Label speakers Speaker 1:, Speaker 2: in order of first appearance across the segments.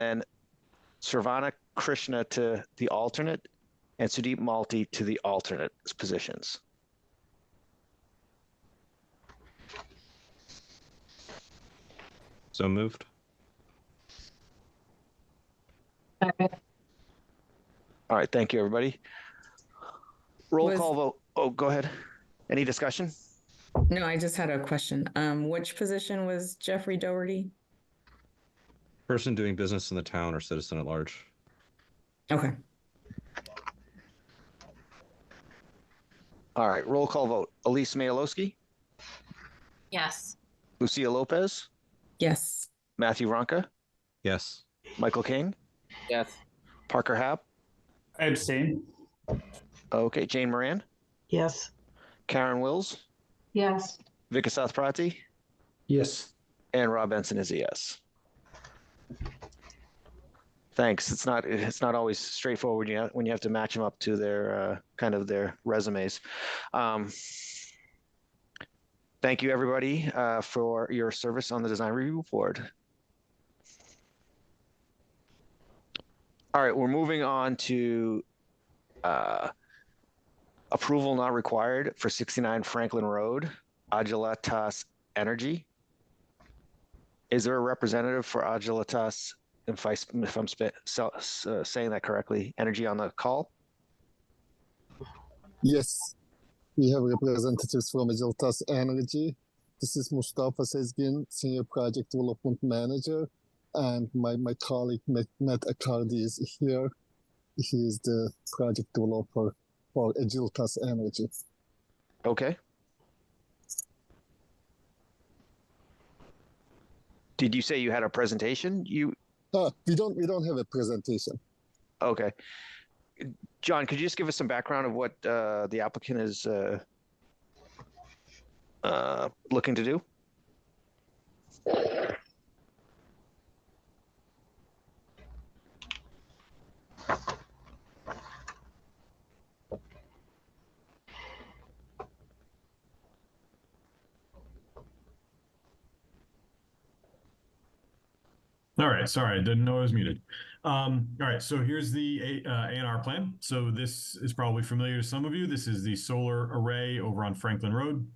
Speaker 1: and Sarvana Krishna to the alternate, and Sudeep Malti to the alternate positions.
Speaker 2: So moved.
Speaker 1: All right, thank you, everybody. Roll call vote. Oh, go ahead. Any discussion?
Speaker 3: No, I just had a question. Which position was Jeffrey Doherty?
Speaker 2: Person doing business in the town or citizen at large.
Speaker 3: Okay.
Speaker 1: All right, roll call vote. Elise Mayalowski?
Speaker 4: Yes.
Speaker 1: Lucia Lopez?
Speaker 3: Yes.
Speaker 1: Matthew Ronca?
Speaker 2: Yes.
Speaker 1: Michael King?
Speaker 5: Yes.
Speaker 1: Parker Happ?
Speaker 6: I abstain.
Speaker 1: Okay, Jane Moran?
Speaker 7: Yes.
Speaker 1: Karen Wills?
Speaker 4: Yes.
Speaker 1: Vikasath Prati?
Speaker 6: Yes.
Speaker 1: And Rob Benson is a yes. Thanks. It's not always straightforward when you have to match them up to their kind of their resumes. Thank you, everybody, for your service on the design review board. All right, we're moving on to approval not required for 69 Franklin Road, Agilitas Energy. Is there a representative for Agilitas, if I'm saying that correctly, Energy on the call?
Speaker 8: Yes, we have representatives from Agilitas Energy. This is Mustafa Sezgin, Senior Project Development Manager, and my colleague Matt Accardi is here. He is the project developer for Agilitas Energy.
Speaker 1: Okay. Did you say you had a presentation?
Speaker 8: We don't have a presentation.
Speaker 1: Okay. John, could you just give us some background of what the applicant is looking to do?
Speaker 9: All right, sorry, I didn't know I was muted. All right, so here's the A&R plan. So this is probably familiar to some of you. This is the solar array over on Franklin Road.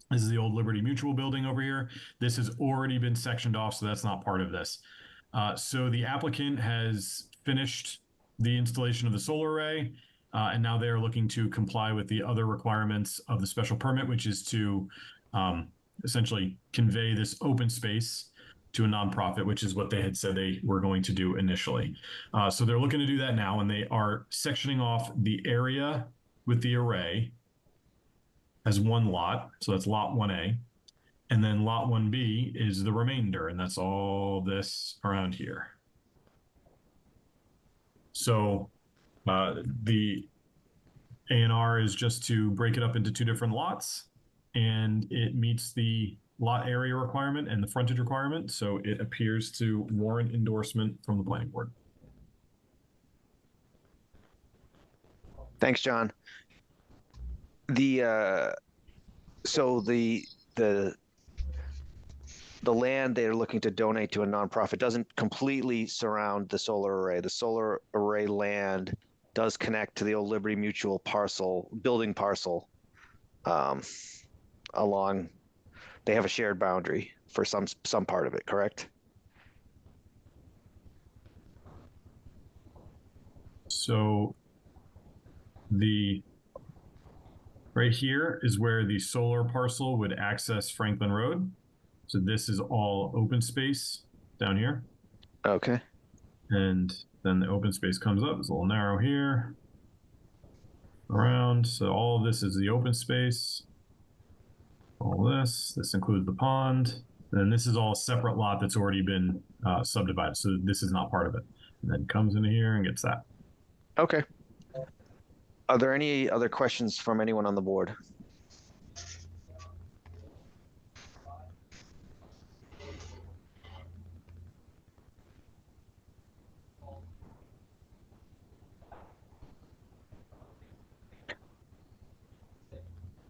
Speaker 9: This is the old Liberty Mutual building over here. This has already been sectioned off, so that's not part of this. So the applicant has finished the installation of the solar array, and now they're looking to comply with the other requirements of the special permit, which is to essentially convey this open space to a nonprofit, which is what they had said they were going to do initially. So they're looking to do that now, and they are sectioning off the area with the array as one lot. So that's lot 1A. And then lot 1B is the remainder, and that's all this around here. So the A&R is just to break it up into two different lots, and it meets the lot area requirement and the frontage requirement, so it appears to warrant endorsement from the planning board.
Speaker 1: Thanks, John. So the land they're looking to donate to a nonprofit doesn't completely surround the solar array. The solar array land does connect to the old Liberty Mutual building parcel along. They have a shared boundary for some part of it, correct?
Speaker 9: So right here is where the solar parcel would access Franklin Road. So this is all open space down here.
Speaker 1: Okay.
Speaker 9: And then the open space comes up. It's a little narrow here. Around. So all of this is the open space. All this includes the pond. And then this is all a separate lot that's already been subdivided. So this is not part of it. And then comes into here and gets that.
Speaker 1: Okay. Are there any other questions from anyone on the board?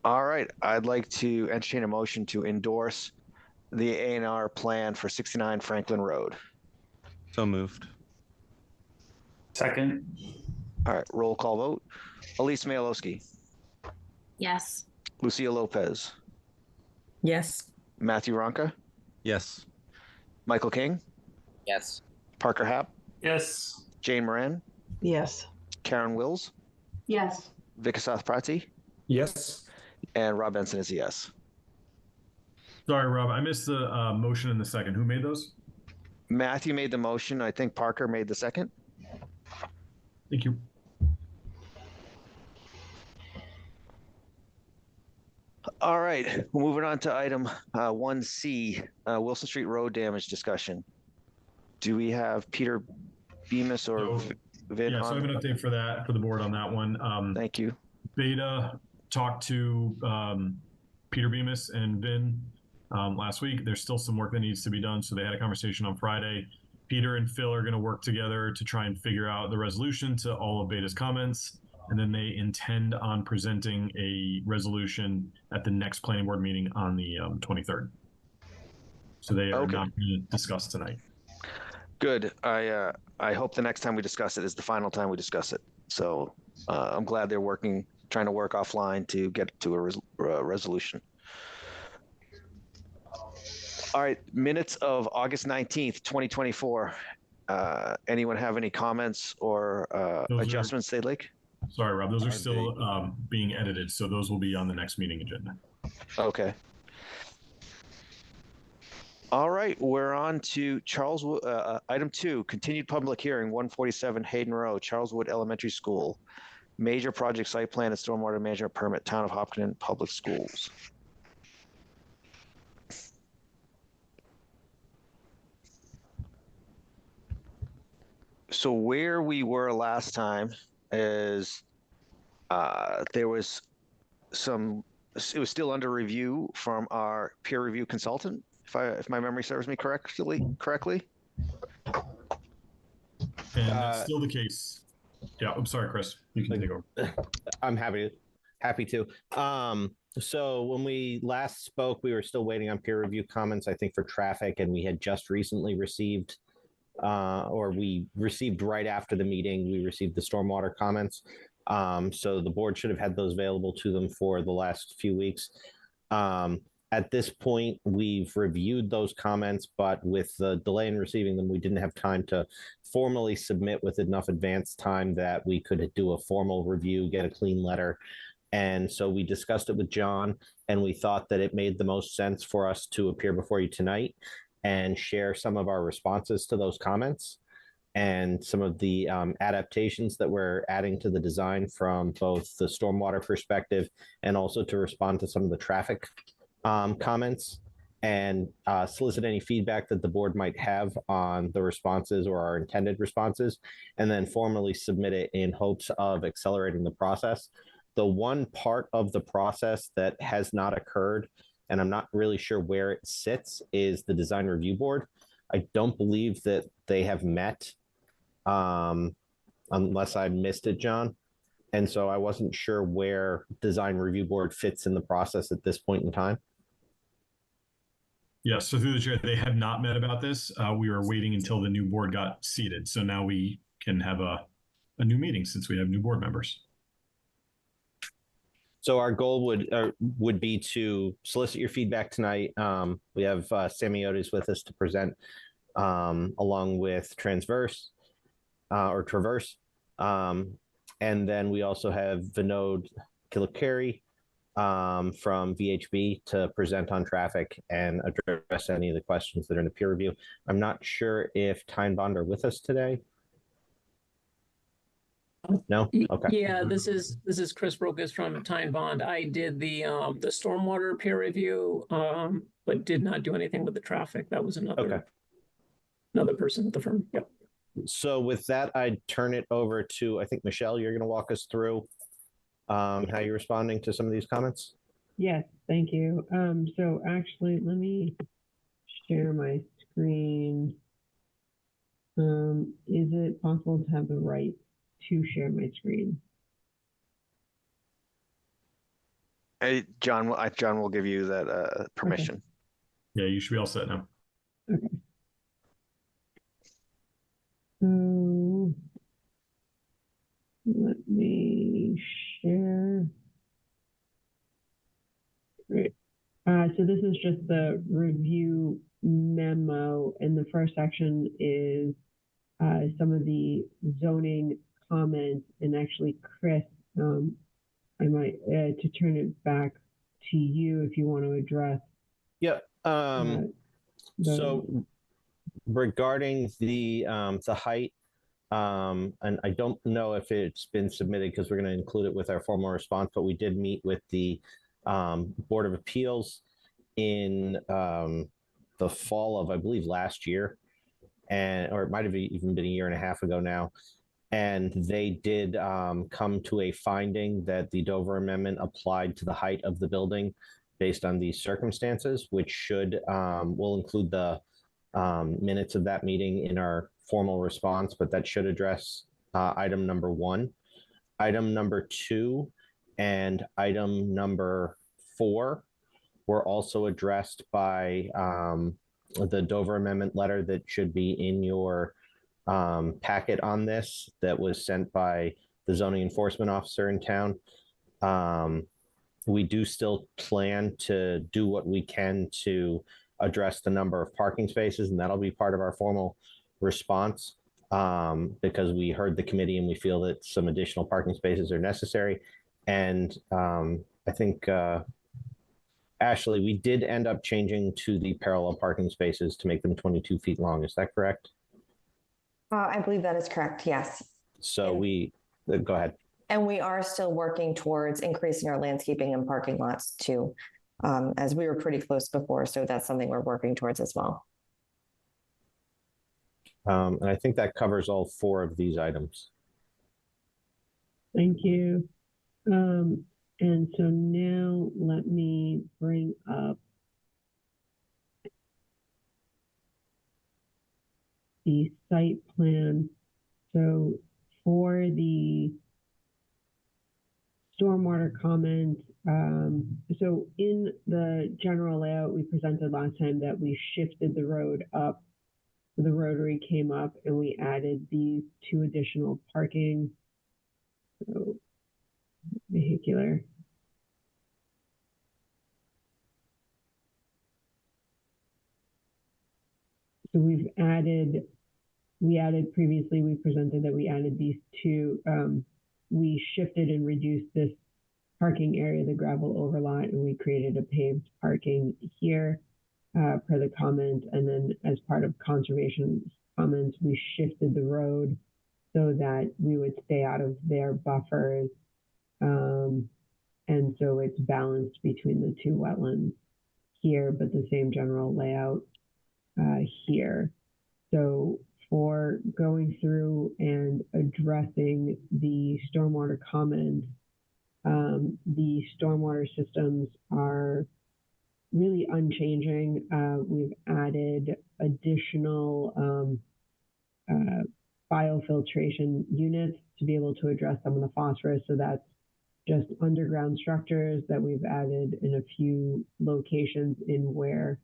Speaker 1: All right, I'd like to entertain a motion to endorse the A&R plan for 69 Franklin Road.
Speaker 2: So moved.
Speaker 6: Second.
Speaker 1: All right, roll call vote. Elise Malowski,
Speaker 4: Yes.
Speaker 1: Lucia Lopez,
Speaker 3: Yes.
Speaker 1: Matthew Ronca,
Speaker 2: Yes.
Speaker 1: Michael King,
Speaker 5: Yes.
Speaker 1: Parker Happ,
Speaker 6: Yes.
Speaker 1: Jane Moran,
Speaker 7: Yes.
Speaker 1: Karen Wills,
Speaker 4: Yes.
Speaker 1: Vikasath Prati,
Speaker 6: Yes.
Speaker 1: and Rob Benson is a yes.
Speaker 9: Sorry, Rob, I missed the motion in the second. Who made those?
Speaker 1: Matthew made the motion. I think Parker made the second.
Speaker 9: Thank you.
Speaker 1: All right, moving on to item 1C, Wilson Street Road damage discussion. Do we have Peter Bemis or
Speaker 9: So,
Speaker 1: Vin?
Speaker 9: Yeah, so I have an update for that, for the board on that one.
Speaker 1: Thank you.
Speaker 9: Beta talked to Peter Bemis and Vin last week. There's still some work that needs to be done, so they had a conversation on Friday. Peter and Phil are going to work together to try and figure out the resolution to all of Beta's comments, and then they intend on presenting a resolution at the next planning board meeting on the 23rd. So they are
Speaker 1: Okay.
Speaker 9: not going to discuss tonight.
Speaker 1: Good. I hope the next time we discuss it is the final time we discuss it. So I'm glad they're trying to work offline to get to a resolution. All right, minutes of August 19th, 2024. Anyone have any comments or
Speaker 9: Those are-
Speaker 1: adjustments they'd like?
Speaker 9: Sorry, Rob, those are still being edited, so those will be on the next meeting agenda.
Speaker 1: Okay. All right, we're on to item 2, continued public hearing, 147 Hayden Road, Charleswood Elementary School. Major project site plan and stormwater management permit, Town of Hopkinton Public Schools. So where we were last time is there was it was still under review from our peer review consultant, if my memory serves me correctly.
Speaker 9: And that's still the case. Yeah, I'm sorry, Chris. You can take over.
Speaker 5: I'm happy to. So when we last spoke, we were still waiting on peer review comments, I think, for traffic, and we had just recently received, or we received right after the meeting, we received the stormwater comments. So the board should have had those available to them for the last few weeks. At this point, we've reviewed those comments, but with the delay in receiving them, we didn't have time to formally submit with enough advance time that we could do a formal review, get a clean letter. And so we discussed it with John, and we thought that it made the most sense for us to appear before you tonight and share some of our responses to those comments and some of the adaptations that we're adding to the design from both the stormwater perspective and also to respond to some of the traffic comments and solicit any feedback that the board might have on the responses or our intended responses, and then formally submit it in hopes of accelerating the process. The one part of the process that has not occurred, and I'm not really sure where it sits, is the design review board. I don't believe that they have met, unless I missed it, John. And so I wasn't sure where design review board fits in the process at this point in time.
Speaker 9: Yeah, so through the chair, they have not met about this. We were waiting until the new board got seated. So now we can have a new meeting since we have new board members.
Speaker 5: So our goal would be to solicit your feedback tonight. We have Sammy Otis with us to present, along with Traverse. And then we also have Vinod Kilakari from VHB to present on traffic and address any of the questions that are in the peer review. I'm not sure if Tyne Bond are with us today. No? Okay.
Speaker 7: Yeah, this is Chris Brokus from Tyne Bond. I did the stormwater peer review, but did not do anything with the traffic. That was another person at the firm. Yep.
Speaker 5: So with that, I'd turn it over to, I think, Michelle, you're going to walk us through how you're responding to some of these comments.
Speaker 10: Yes, thank you. So actually, let me share my screen. Is it possible to have the right to share my screen?
Speaker 1: Hey, John will give you that permission.
Speaker 10: Okay.
Speaker 9: Yeah, you should be all set now.
Speaker 10: Okay. So let me share. Great. So this is just the review memo, and the first section is some of the zoning comments. And actually, Chris, I might to turn it back to you if you want to address.
Speaker 5: Yep. So regarding the height, and I don't know if it's been submitted because we're going to include it with our formal response, but we did meet with the Board of Appeals in the fall of, I believe, last year, or it might have even been a year and a half ago now. And they did come to a finding that the Dover Amendment applied to the height of the building based on these circumstances, which should, we'll include the minutes of that meeting in our formal response, but that should address item number 1. Item number 2 and item number 4 were also addressed by the Dover Amendment letter that should be in your packet on this, that was sent by the zoning enforcement officer in town. We do still plan to do what we can to address the number of parking spaces, and that'll be part of our formal response, because we heard the committee and we feel that some additional parking spaces are necessary. And I think, Ashley, we did end up changing to the parallel parking spaces to make them 22 feet long. Is that correct?
Speaker 11: I believe that is correct, yes.
Speaker 5: So go ahead.
Speaker 11: And we are still working towards increasing our landscaping and parking lots too, as we were pretty close before. So that's something we're working towards as well.
Speaker 5: And I think that covers all 4 of these items.
Speaker 10: Thank you. And so now let me bring up the site plan. So for the stormwater comment, so in the general layout we presented last time that we shifted the road up, the rotary came up, and we added these 2 additional parking. So vehicular. So we presented that we added these 2, we shifted and reduced this parking area, the gravel overlot, and we created a paved parking here per the comment. And then as part of conservation comments, we shifted the road so that we would stay out of their buffers. And so it's balanced between the 2 wetlands here, but the same general layout here. So for going through and addressing the stormwater comments, the stormwater systems are really unchanging. We've added additional biofiltration units to be able to address some of the phosphorus. So that's just underground structures that we've added in a few locations in where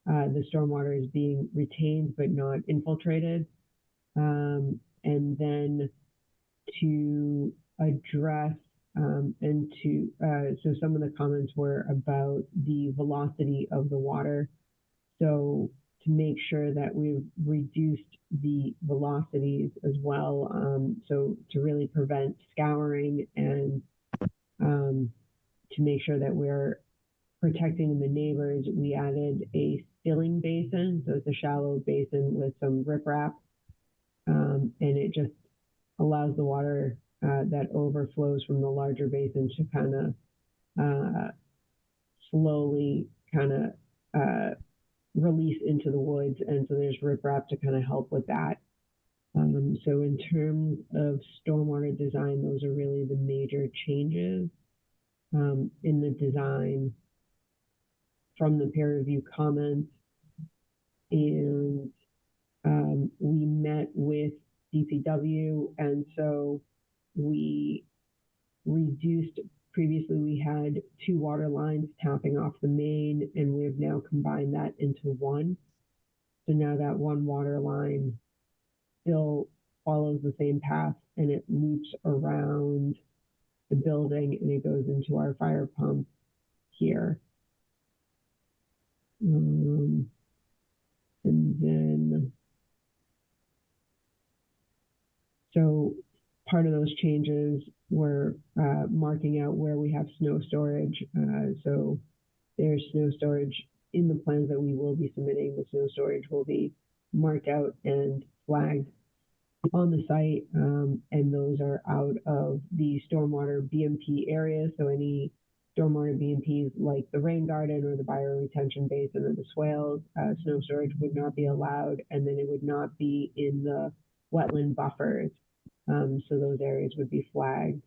Speaker 10: the stormwater is being retained but not infiltrated. And then to address so some of the comments were about the velocity of the water. So to make sure that we've reduced the velocities as well. So to really prevent scouring and to make sure that we're protecting the neighbors, we added a filling basin. So it's a shallow basin with some riprap. And it just allows the water that overflows from the larger basin to kind of slowly release into the woods. And so there's riprap to kind of help with that. So in terms of stormwater design, those are really the major changes in the design from the peer review comments. And we met with DPW, and so we reduced, previously we had 2 water lines tapping off the main, and we have now combined that into 1. So now that 1 water line still follows the same path and it loops around the building and it goes into our fire pump here. And then, so part of those changes were marking out where we have snow storage. So there's snow storage in the plans that we will be submitting. The snow storage will be marked out and flagged on the site, and those are out of the stormwater BMP area. So any stormwater BMPs like the rain garden or the bioretention basin or the swales, snow storage would not be allowed, and then it would not be in the wetland buffers. So those areas would be flagged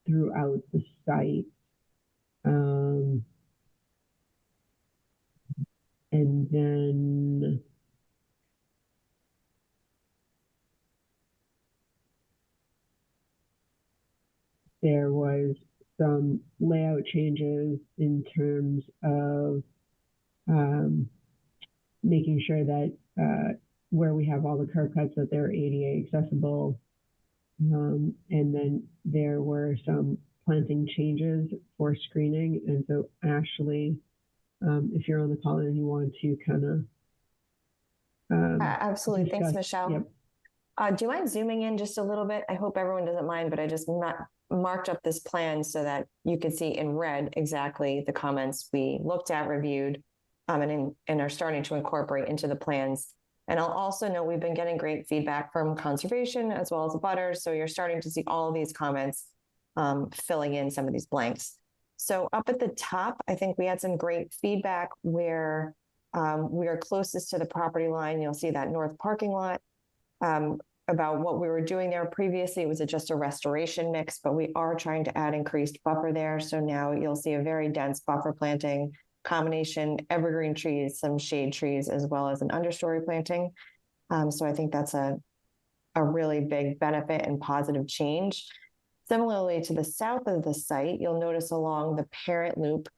Speaker 10: throughout the site. And then there was some layout changes in terms of making sure that where we have all the curb cuts that they're ADA accessible. And then there were some planting changes for screening. And so Ashley, if you're on the call and you want to kind of
Speaker 11: absolutely. Thanks,
Speaker 10: discuss-
Speaker 11: Michelle.
Speaker 10: Yep.
Speaker 11: Do you mind zooming in just a little bit? I hope everyone doesn't mind, but I just marked up this plan so that you could see in red exactly the comments we looked at, reviewed, and are starting to incorporate into the plans. And I'll also note we've been getting great feedback from conservation as well as the butters. So you're starting to see all of these comments filling in some of these blanks. So up at the top, I think we had some great feedback where we are closest to the property line. You'll see that north parking lot. About what we were doing there previously, it was just a restoration mix, but we are trying to add increased buffer there. So now you'll see a very dense buffer planting combination, evergreen trees, some shade trees, as well as an understory planting. So I think that's a really big benefit and positive change. Similarly, to the south of the site, you'll notice along the parent loop,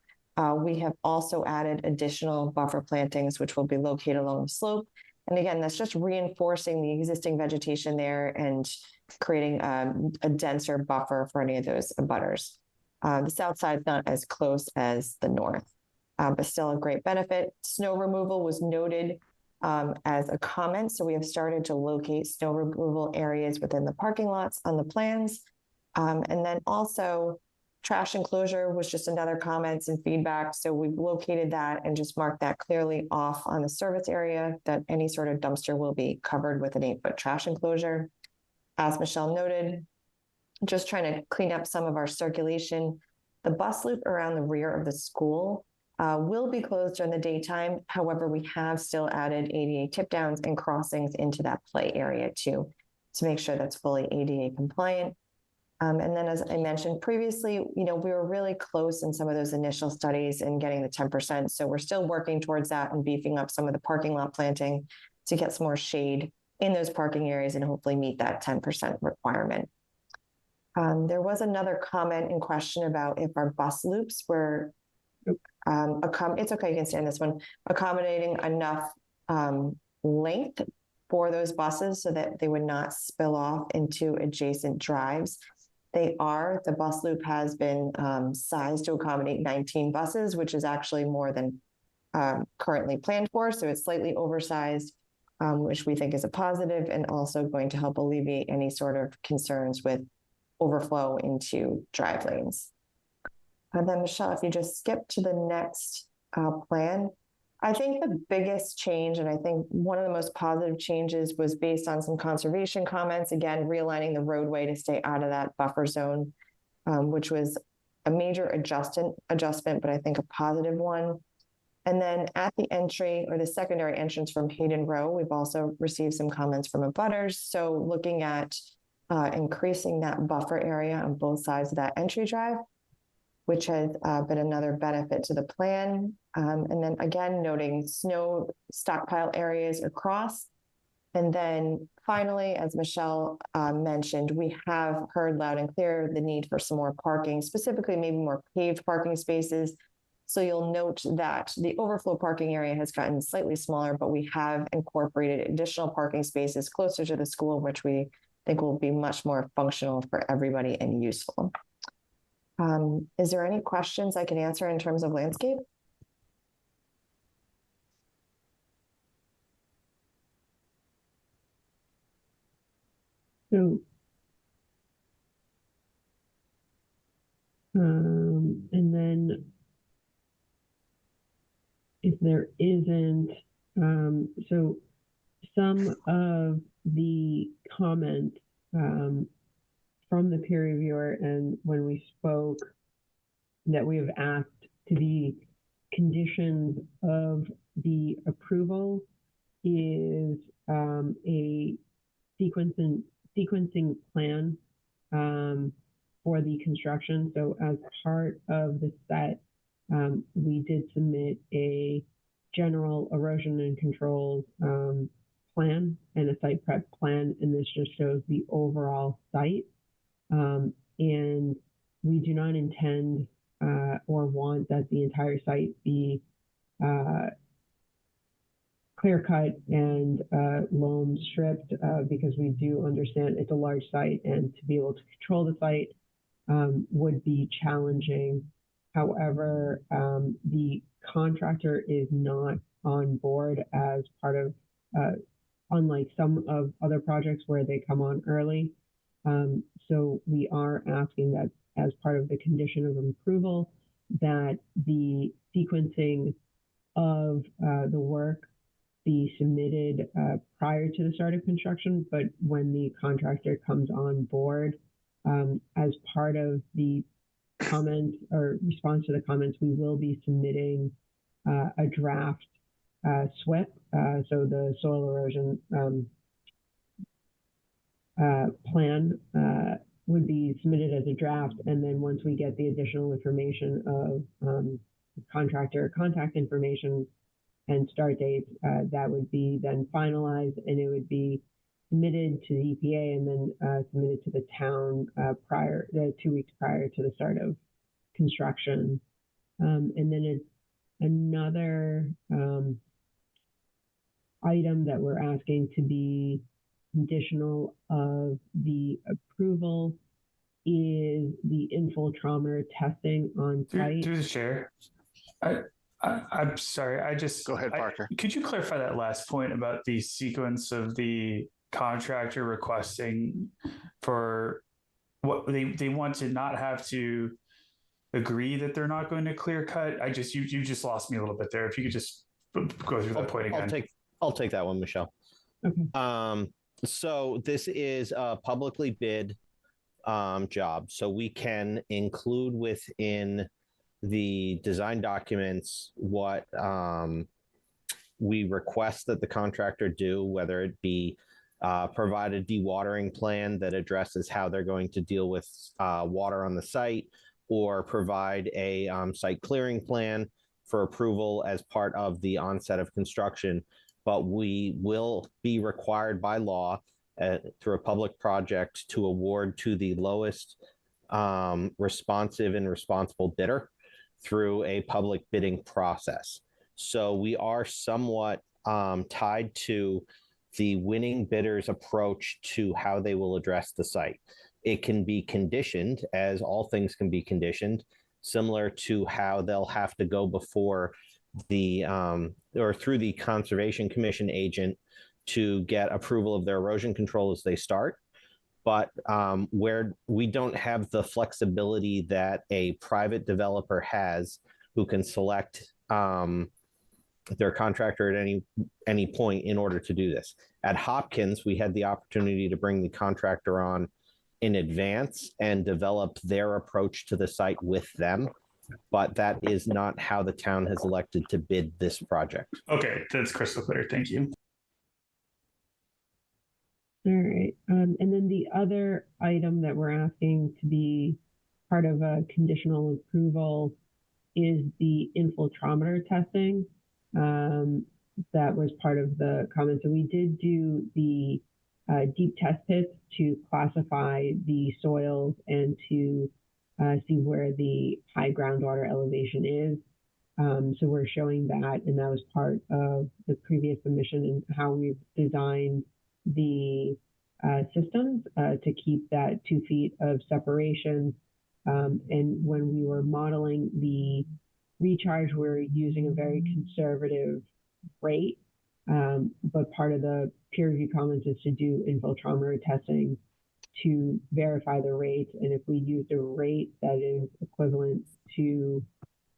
Speaker 11: we have also added additional buffer plantings, which will be located along the slope. And again, that's just reinforcing the existing vegetation there and creating a denser buffer for any of those abutters. The south side is not as close as the north, but still a great benefit. Snow removal was noted as a comment. So we have started to locate snow removal areas within the parking lots on the plans. And then also trash enclosure was just another comments and feedback. So we've located that and just marked that clearly off on the service area that any sort of dumpster will be covered with an 8-foot trash enclosure. As Michelle noted, just trying to clean up some of our circulation. The bus loop around the rear of the school will be closed during the daytime. However, we have still added ADA tip downs and crossings into that play area too, to make sure that's fully ADA compliant. And then, as I mentioned previously, we were really close in some of those initial studies in getting the 10%. So we're still working towards that and beefing up some of the parking lot planting to get some more shade in those parking areas and hopefully meet that 10% requirement. There was another comment in question about if our bus loops were, it's okay, you can stand this one, accommodating enough length for those buses so that they would not spill off into adjacent drives. They are. The bus loop has been sized to accommodate 19 buses, which is actually more than currently planned for. So it's slightly oversized, which we think is a positive and also going to help alleviate any sort of concerns with overflow into drive lanes. And then Michelle, if you just skip to the next plan, I think the biggest change, and I think one of the most positive changes, was based on some conservation comments, again, realigning the roadway to stay out of that buffer zone, which was a major adjustment, but I think a positive one. And then at the entry or the secondary entrance from Hayden Row, we've also received some comments from abutters. So looking at increasing that buffer area on both sides of that entry drive, which has been another benefit to the plan. And then again, noting snow stockpile areas across. And then finally, as Michelle mentioned, we have heard loud and clear the need for some more parking, specifically maybe more paved parking spaces. So you'll note that the overflow parking area has gotten slightly smaller, but we have incorporated additional parking spaces closer to the school, which we think will be much more functional for everybody and useful. Is there any questions I can answer in terms of landscape?
Speaker 10: So, and then if there isn't, so some of the comments from the peer reviewer and when we spoke that we have asked to be conditions of the approval is a sequencing plan for the construction. So as part of the set, we did submit a general erosion and control plan and a site prep plan, and this just shows the overall site. And we do not intend or want that the entire site be clear cut and loam stripped because we do understand it's a large site and to be able to control the site would be challenging. However, the contractor is not on board as part of, unlike some of other projects where they come on early. So we are asking that as part of the condition of approval, that the sequencing of the work be submitted prior to the start of construction, but when the contractor comes on board, as part of the comments or response to the comments, we will be submitting a draft SWIP, so the soil erosion plan would be submitted as a draft, and then once we get the additional information of contractor contact information and start dates, that would be then finalized, and it would be submitted to the EPA and then submitted to the town 2 weeks prior to the start of construction. And then another item that we're asking to be conditional of the approval is the infiltrometer testing on site.
Speaker 6: Through the chair. I'm sorry.
Speaker 1: Go ahead, Parker.
Speaker 6: Could you clarify that last point about the sequence of the contractor requesting for what they want to not have to agree that they're not going to clear cut? You just lost me a little bit there. If you could just go through that point again.
Speaker 5: I'll take that one, Michelle.
Speaker 10: Okay.
Speaker 5: So this is a publicly bid job. So we can include within the design documents what we request that the contractor do, whether it be provide a dewatering plan that addresses how they're going to deal with water on the site, or provide a site clearing plan for approval as part of the onset of construction. But we will be required by law through a public project to award to the lowest responsive and responsible bidder through a public bidding process. So we are somewhat tied to the winning bidder's approach to how they will address the site. It can be conditioned, as all things can be conditioned, similar to how they'll have to go before the or through the Conservation Commission agent to get approval of their erosion control as they start. But where we don't have the flexibility that a private developer has, who can select their contractor at any point in order to do this. At Hopkins, we had the opportunity to bring the contractor on in advance and develop their approach to the site with them. But that is not how the town has elected to bid this project.
Speaker 6: Okay, that's crystal clear. Thank you.
Speaker 10: All right. And then the other item that we're asking to be part of a conditional approval is the infiltrometer testing. That was part of the comment. So we did do the deep test pits to classify the soils and to see where the high groundwater elevation is. So we're showing that, and that was part of the previous submission and how we've designed the systems to keep that 2 feet of separation. And when we were modeling the recharge, we're using a very conservative rate. But part of the peer review comments is to do infiltrometer testing to verify the rates. And if we use a rate that is equivalent to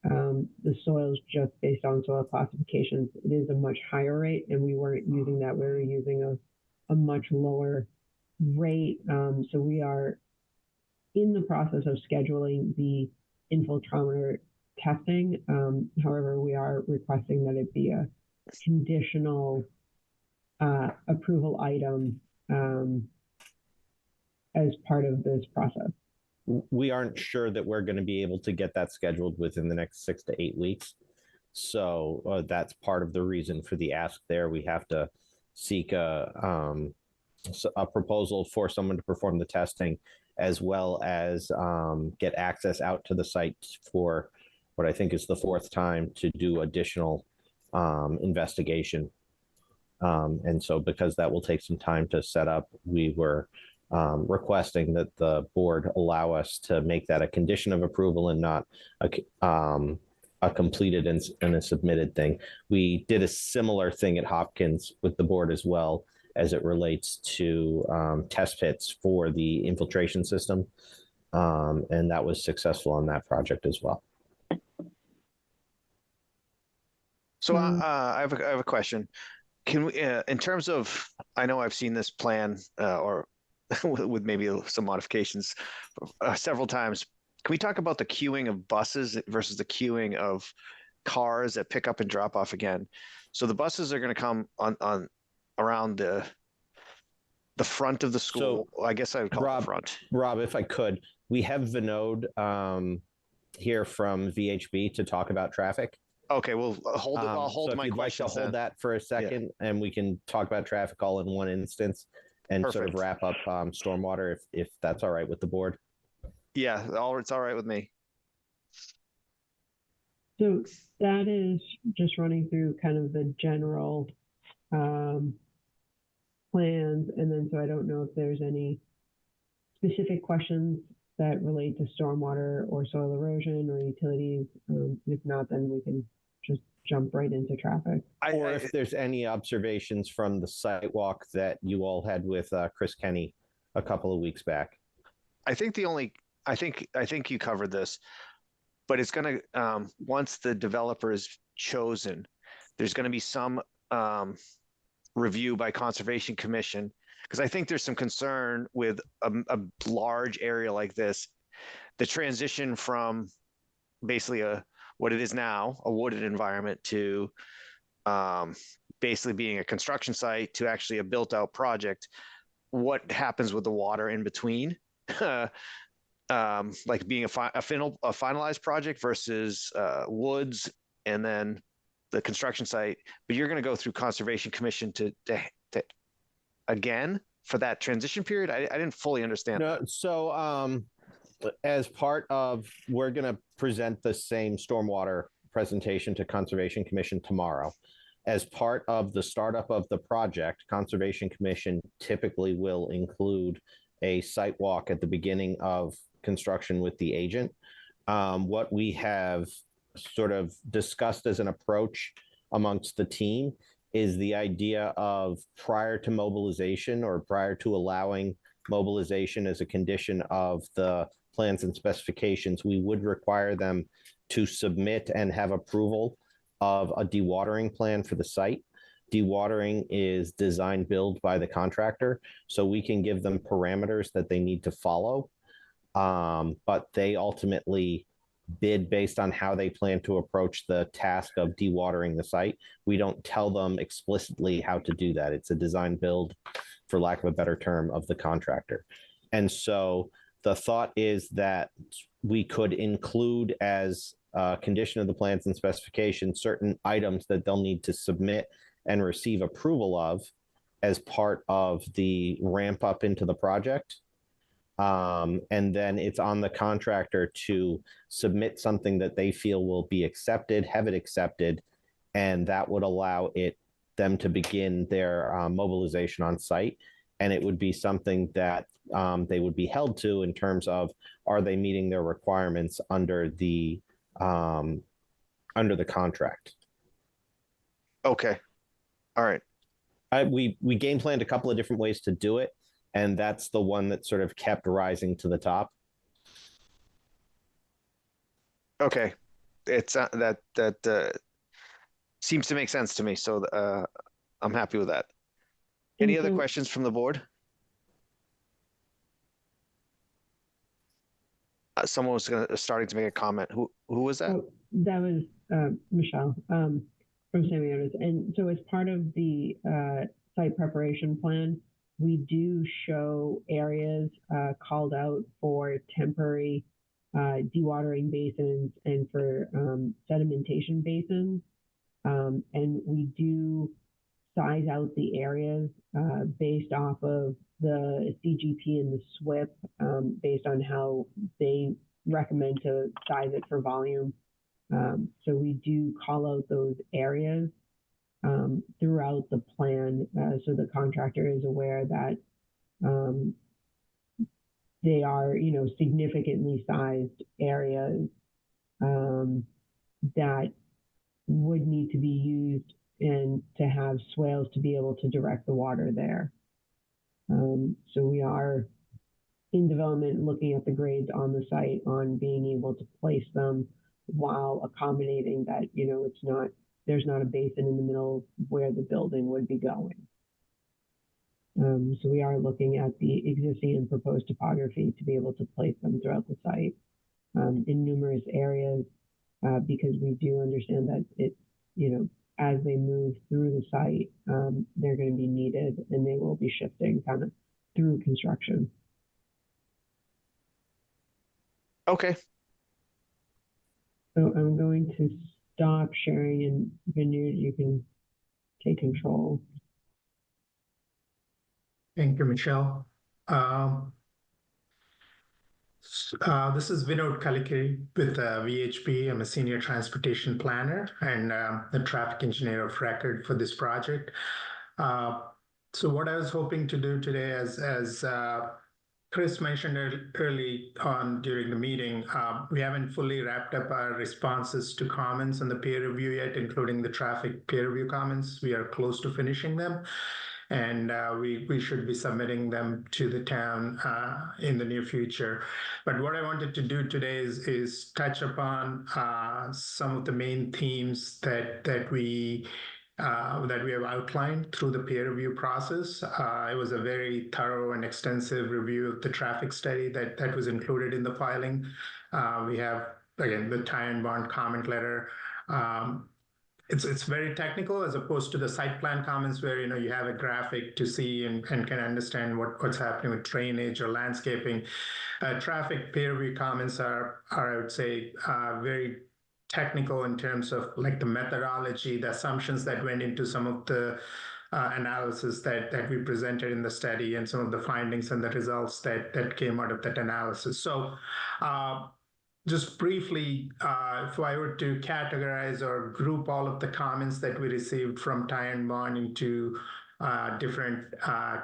Speaker 10: the soils just based on soil classifications, it is a much higher rate, and we weren't using that. We were using a much lower rate. So we are in the process of scheduling the infiltrometer testing. However, we are requesting that it be a conditional approval item as part of this process.
Speaker 5: We aren't sure that we're going to be able to get that scheduled within the next 6 to 8 weeks. So that's part of the reason for the ask there. We have to seek a proposal for someone to perform the testing, as well as get access out to the site for what I think is the 4th time to do additional investigation. And so because that will take some time to set up, we were requesting that the board allow us to make that a condition of approval and not a completed and a submitted thing. We did a similar thing at Hopkins with the board as well, as it relates to test pits for the infiltration system. And that was successful on that project as well.
Speaker 1: So I have a question. Can we, in terms of, I know I've seen this plan or with maybe some modifications several times. Can we talk about the queuing of buses versus the queuing of cars that pick up and drop off again? So the buses are going to come on around the front of the school. So, I guess I would call it the front.
Speaker 5: Rob, if I could, we have Vinod here from VHB to talk about traffic.
Speaker 1: Okay, well, hold it. I'll hold
Speaker 5: so
Speaker 1: my
Speaker 5: if you'd
Speaker 1: question.
Speaker 5: Like to hold that for a second, and we can talk about traffic all in one instance, and sort of wrap up stormwater if that's all right with the board.
Speaker 1: Yeah, it's all right with me.
Speaker 10: So that is just running through kind of the general plans, and then so I don't know if there's any specific questions that relate to stormwater or soil erosion or utilities. If not, then we can just jump right into traffic.
Speaker 5: Or if there's any observations from the site walk that you all had with Chris Kenny a couple of weeks back.
Speaker 1: I think you covered this, but it's going to, once the developer is chosen, there's going to be some review by Conservation Commission, because I think there's some concern with a large area like this, the transition from basically what it is now, a wooded environment, to basically being a construction site to actually a built out project. What happens with the water in between? Like being a finalized project versus woods and then the construction site, but you're going to go through Conservation Commission to again for that transition period. I didn't fully understand.
Speaker 5: No, so as part of, we're going to present the same stormwater presentation to Conservation Commission tomorrow. As part of the startup of the project, Conservation Commission typically will include a site walk at the beginning of construction with the agent. What we have sort of discussed as an approach amongst the team is the idea of, prior to mobilization or prior to allowing mobilization as a condition of the plans and specifications, we would require them to submit and have approval of a dewatering plan for the site. Dewatering is design build by the contractor, so we can give them parameters that they need to follow, but they ultimately bid based on how they plan to approach the task of dewatering the site. We don't tell them explicitly how to do that. It's a design build, for lack of a better term, of the contractor. And so the thought is that we could include as a condition of the plans and specifications certain items that they'll need to submit and receive approval of as part of the ramp up into the project. And then it's on the contractor to submit something that they feel will be accepted, have it accepted, and that would allow them to begin their mobilization on site. and it would be something that they would be held to in terms of, are they meeting their requirements under the contract?
Speaker 1: Okay. All right.
Speaker 5: We game planned a couple of different ways to do it, and that's the one that sort of kept rising to the top.
Speaker 1: Okay. It's that seems to make sense to me. So I'm happy with that. Any other questions from the board? Someone was starting to make a comment. Who was that?
Speaker 10: Oh, that was Michelle from Semiotis. And so as part of the site preparation plan, we do show areas called out for temporary dewatering basins and for sedimentation basins. And we do size out the areas based off of the CGP and the SWIP based on how they recommend to size it for volume. So we do call out those areas throughout the plan so the contractor is aware that they are, significantly sized areas that would need to be used and to have swales to be able to direct the water there. So we are in development looking at the grades on the site on being able to place them while accommodating that, there's not a basin in the middle where the building would be going. So we are looking at the existing and proposed topography to be able to place them throughout the site in numerous areas because we do understand that it, as they move through the site, they're going to be needed and they will be shifting kind of through construction.
Speaker 1: Okay.
Speaker 10: So I'm going to stop sharing, and Vineyard, you can take control.
Speaker 12: Thank you, Michelle. This is Vinod Kalikiri with VHP. I'm a senior transportation planner and the traffic engineer of record for this project. So what I was hoping to do today, as Chris mentioned early on during the meeting, we haven't fully wrapped up our responses to comments on the peer review yet, including the traffic peer review comments. We are close to finishing them. And we should be submitting them to the town in the near future. But what I wanted to do today is touch upon some of the main themes that we have outlined through the peer review process. It was a very thorough and extensive review of the traffic study that was included in the filing. We have, again, the tie and bond comment letter. It's very technical as opposed to the site plan comments where you have a graphic to see and can understand what's happening with drainage or landscaping. Traffic peer review comments are I would say very technical in terms of like the methodology, the assumptions that went into some of the analysis that we presented in the study, and some of the findings and the results that came out of that analysis. So just briefly, if I were to categorize or group all of the comments that we received from Ty and Bond into different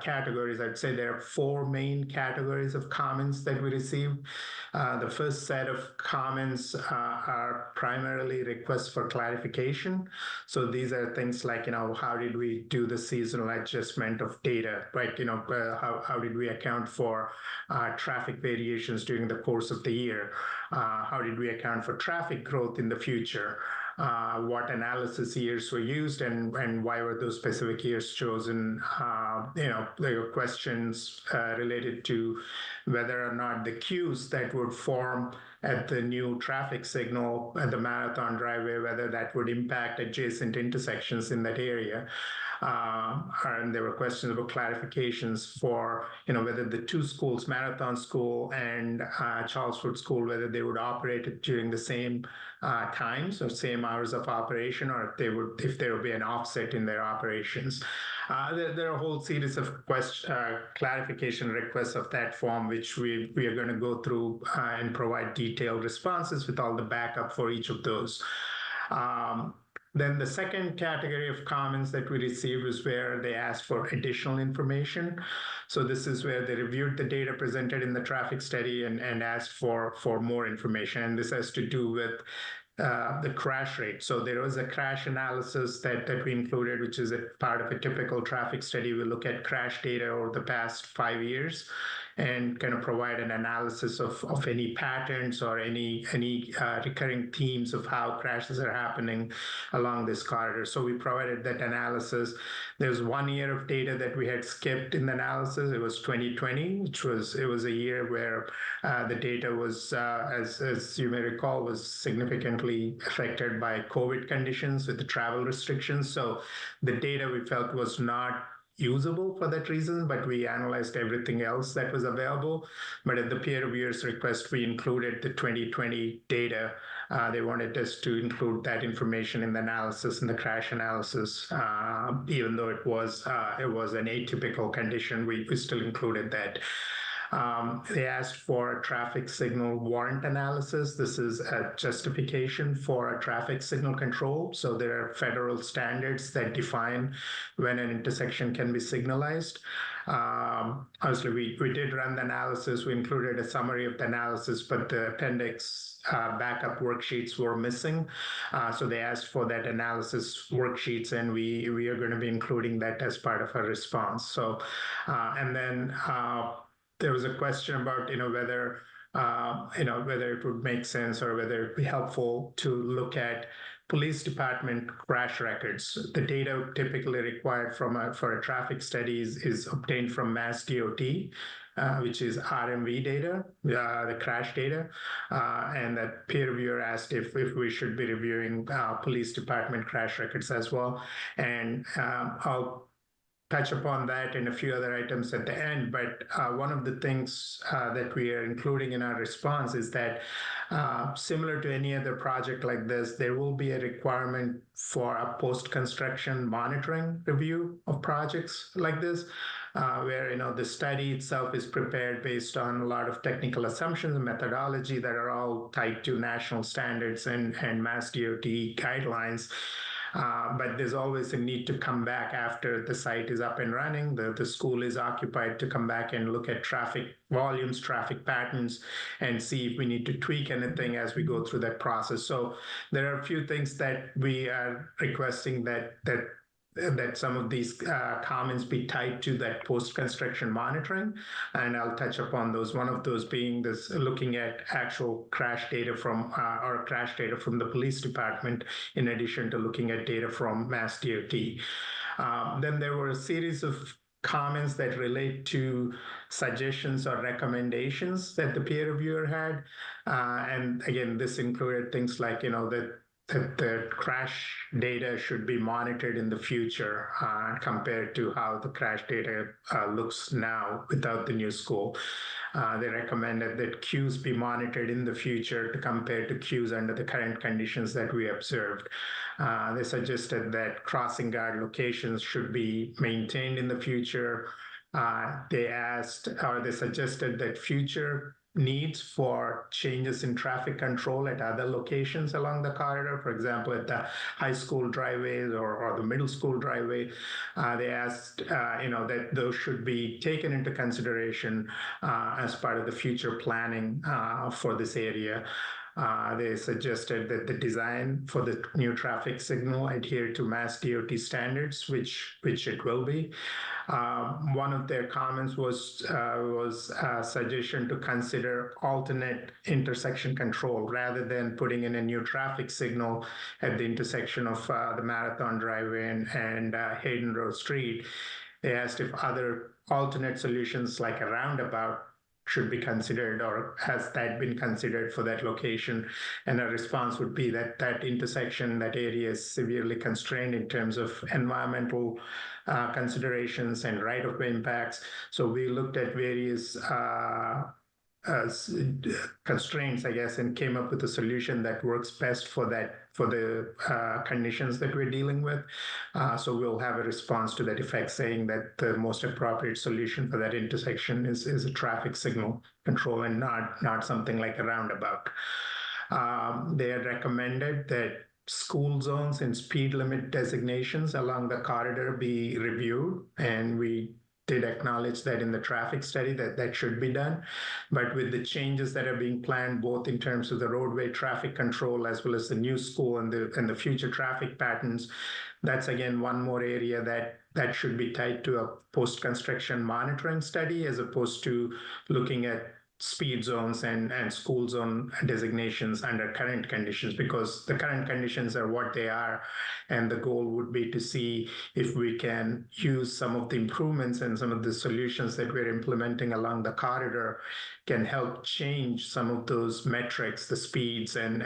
Speaker 12: categories, I'd say there are 4 main categories of comments that we received. The first set of comments are primarily requests for clarification. So these are things like, how did we do the seasonal adjustment of data, right? How did we account for traffic variations during the course of the year? How did we account for traffic growth in the future? What analysis years were used and why were those specific years chosen? There were questions related to whether or not the queues that would form at the new traffic signal at the Marathon Driveway, whether that would impact adjacent intersections in that area. And there were questions about clarifications for, whether the 2 schools, Marathon School and Charlesford School, whether they would operate during the same times or same hours of operation, or if there would be an offset in their operations. There are a whole series of clarification requests of that form, which we are going to go through and provide detailed responses with all the backup for each of those. Then the second category of comments that we received was where they asked for additional information. So this is where they reviewed the data presented in the traffic study and asked for more information. And this has to do with the crash rate. So there was a crash analysis that we included, which is a part of a typical traffic study. We look at crash data over the past 5 years and kind of provide an analysis of any patterns or any recurring themes of how crashes are happening along this corridor. So we provided that analysis. There's 1 year of data that we had skipped in the analysis. It was 2020, which was a year where the data was, as you may recall, was significantly affected by COVID conditions with the travel restrictions. So the data we felt was not usable for that reason, but we analyzed everything else that was available. But at the peer reviewers' request, we included the 2020 data. They wanted us to include that information in the analysis and the crash analysis, even though it was an atypical condition. We still included that. They asked for a traffic signal warrant analysis. This is a justification for a traffic signal control. So there are federal standards that define when an intersection can be signalized. Obviously, we did run the analysis. We included a summary of the analysis, but the appendix backup worksheets were missing. So they asked for that analysis worksheets, and we are going to be including that as part of our response. So, and then there was a question about, whether it would make sense or whether it'd be helpful to look at police department crash records. The data typically required for a traffic study is obtained from Mass DOT, which is RMV data, the crash data. And that peer reviewer asked if we should be reviewing police department crash records as well. And I'll touch upon that and a few other items at the end. But one of the things that we are including in our response is that similar to any other project like this, there will be a requirement for a post-construction monitoring review of projects like this, where the study itself is prepared based on a lot of technical assumptions and methodology that are all tied to national standards and Mass DOT guidelines. But there's always a need to come back after the site is up and running, the school is occupied, to come back and look at traffic volumes, traffic patterns, and see if we need to tweak anything as we go through that process. So there are a few things that we are requesting that some of these comments be tied to that post-construction monitoring, and I'll touch upon those. One of those being this looking at actual crash data from the police department, in addition to looking at data from Mass DOT. Then there were a series of comments that relate to suggestions or recommendations that the peer reviewer had, and again, this included things like that the crash data should be monitored in the future compared to how the crash data looks now without the new school. They recommended that queues be monitored in the future to compare to queues under the current conditions that we observed. They suggested that crossing guard locations should be maintained in the future. They suggested that future needs for changes in traffic control at other locations along the corridor, for example, at the high school driveways or the middle school driveway. They asked, that those should be taken into consideration as part of the future planning for this area. They suggested that the design for the new traffic signal adhere to Mass DOT standards, which it will be. One of their comments was a suggestion to consider alternate intersection control rather than putting in a new traffic signal at the intersection of the Marathon Driveway and Hayden Road Street. They asked if other alternate solutions like a roundabout should be considered, or has that been considered for that location? And our response would be that that intersection, that area is severely constrained in terms of environmental considerations and right-of-way impacts. So we looked at various constraints, I guess, and came up with a solution that works best for the conditions that we're dealing with. So we'll have a response to that effect, saying that the most appropriate solution for that intersection is a traffic signal control and not something like a roundabout. They had recommended that school zones and speed limit designations along the corridor be reviewed. And we did acknowledge that in the traffic study that should be done. But with the changes that are being planned, both in terms of the roadway traffic control as well as the new school and the future traffic patterns, that's again one more area that should be tied to a post-construction monitoring study as opposed to looking at speed zones and school zone designations under current conditions, because the current conditions are what they are. And the goal would be to see if we can use some of the improvements and some of the solutions that we're implementing along the corridor can help change some of those metrics, the speeds and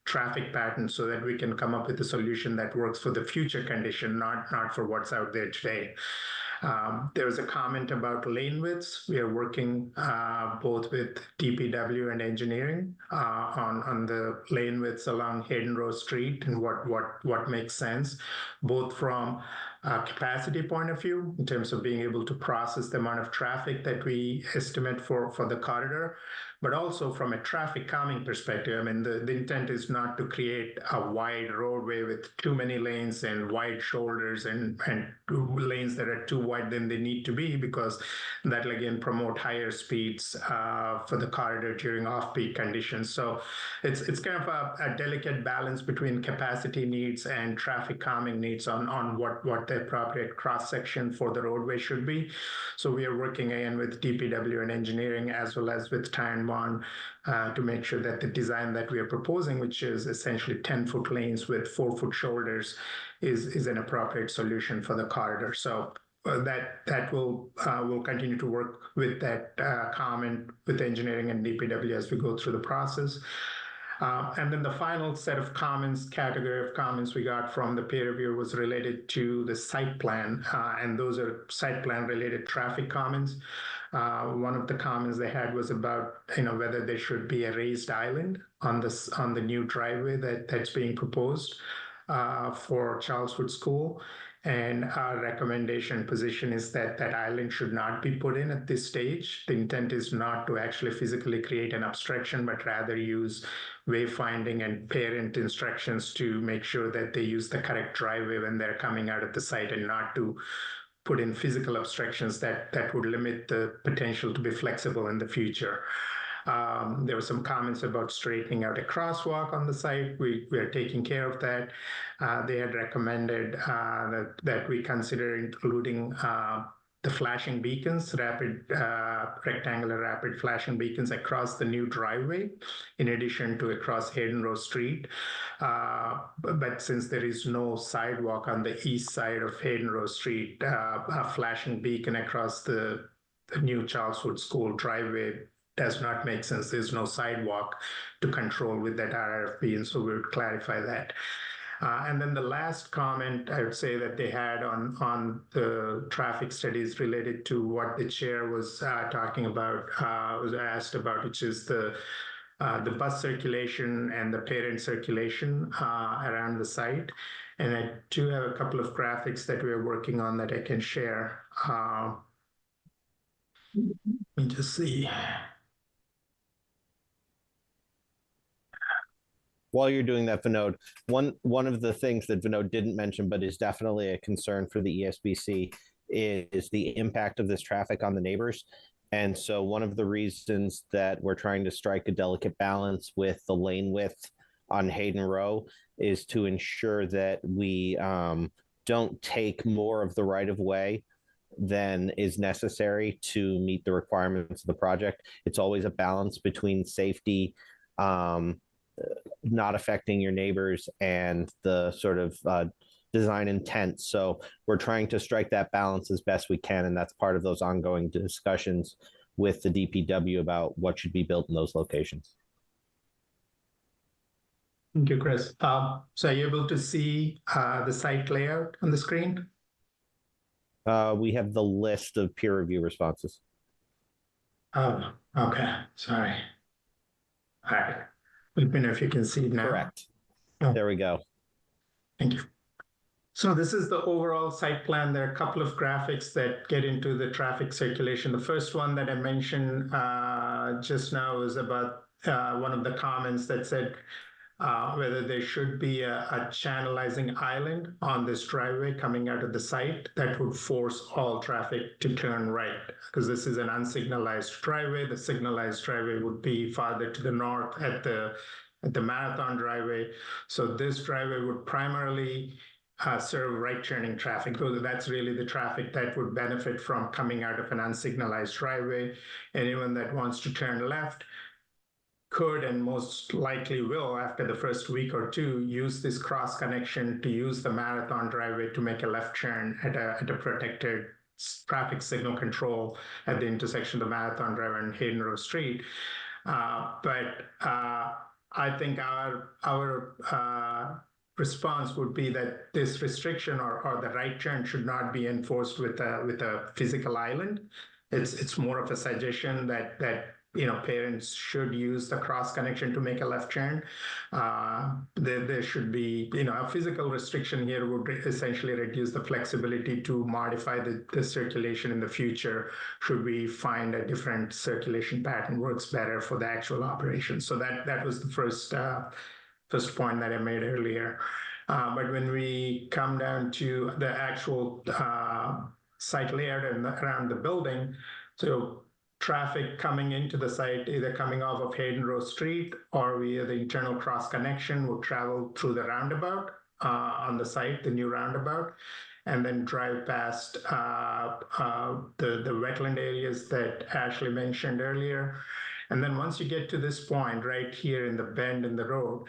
Speaker 12: traffic patterns, so that we can come up with a solution that works for the future condition, not for what's out there today. There was a comment about lane widths. We are working both with DPW and engineering on the lane widths along Hayden Row Street and what makes sense, both from a capacity point of view in terms of being able to process the amount of traffic that we estimate for the corridor, but also from a traffic calming perspective. I mean, the intent is not to create a wide roadway with too many lanes and wide shoulders and lanes that are too wide than they need to be, because that'll again promote higher speeds for the corridor during off-peak conditions. So it's kind of a delicate balance between capacity needs and traffic calming needs on what the appropriate cross-section for the roadway should be. So we are working again with DPW and engineering as well as with Ty & Bond to make sure that the design that we are proposing, which is essentially 10-foot lanes with 4-foot shoulders, is an appropriate solution for the corridor. So that will continue to work with that comment with engineering and DPW as we go through the process. And then the final set of category of comments we got from the peer review was related to the site plan, and those are site plan related traffic comments. One of the comments they had was about whether there should be a raised island on the new driveway that's being proposed for Charleswood School. And our recommendation position is that island should not be put in at this stage. The intent is not to actually physically create an obstruction, but rather use wayfinding and parent instructions to make sure that they use the correct driveway when they're coming out of the site, and not to put in physical obstructions that would limit the potential to be flexible in the future. There were some comments about straightening out a crosswalk on the site. We are taking care of that. They had recommended that we consider including the flashing beacons, rectangular rapid flashing beacons across the new driveway, in addition to across Hayden Row Street. But since there is no sidewalk on the east side of Hayden Row Street, a flashing beacon across the new Charleswood School driveway does not make sense. There's no sidewalk to control with that RFP, and so we would clarify that. And then the last comment I would say that they had on the traffic studies related to what the chair was talking about, was asked about, which is the bus circulation and the parent circulation around the site. And I do have a couple of graphics that we're working on that I can share. Let me just see.
Speaker 5: While you're doing that, Vinod, one of the things that Vinod didn't mention, but is definitely a concern for the ESBC, is the impact of this traffic on the neighbors. And so one of the reasons that we're trying to strike a delicate balance with the lane width on Hayden Row is to ensure that we don't take more of the right of way than is necessary to meet the requirements of the project. It's always a balance between safety, not affecting your neighbors, and the sort of design intent. So we're trying to strike that balance as best we can, and that's part of those ongoing discussions with the DPW about what should be built in those locations.
Speaker 12: Thank you, Chris. So are you able to see the site layout on the screen?
Speaker 5: We have the list of peer review responses.
Speaker 12: Oh, okay. Sorry. All right. Let me know if you can see it now.
Speaker 5: Correct.
Speaker 12: Oh.
Speaker 5: There we go.
Speaker 12: Thank you. So this is the overall site plan. There are a couple of graphics that get into the traffic circulation. The first one that I mentioned just now was about one of the comments that said whether there should be a channelizing island on this driveway coming out of the site that would force all traffic to turn right, because this is an unsignalized driveway. The signalized driveway would be farther to the north at the Marathon driveway. So this driveway would primarily serve right turning traffic. So that's really the traffic that would benefit from coming out of an unsignalized driveway. Anyone that wants to turn left could and most likely will, after the first week or two, use this cross connection to use the Marathon driveway to make a left turn at a protected traffic signal control at the intersection of the Marathon driveway and Hayden Row Street. But I think our response would be that this restriction or the right turn should not be enforced with a physical island. It's more of a suggestion that parents should use the cross connection to make a left turn. There should be a physical restriction here would essentially reduce the flexibility to modify the circulation in the future should we find a different circulation pattern works better for the actual operation. So that was the first point that I made earlier. But when we come down to the actual site layout and around the building, so traffic coming into the site, either coming off of Hayden Row Street or via the internal cross connection, will travel through the roundabout on the site, the new roundabout, and then drive past the wetland areas that Ashley mentioned earlier. And then once you get to this point right here in the bend in the road,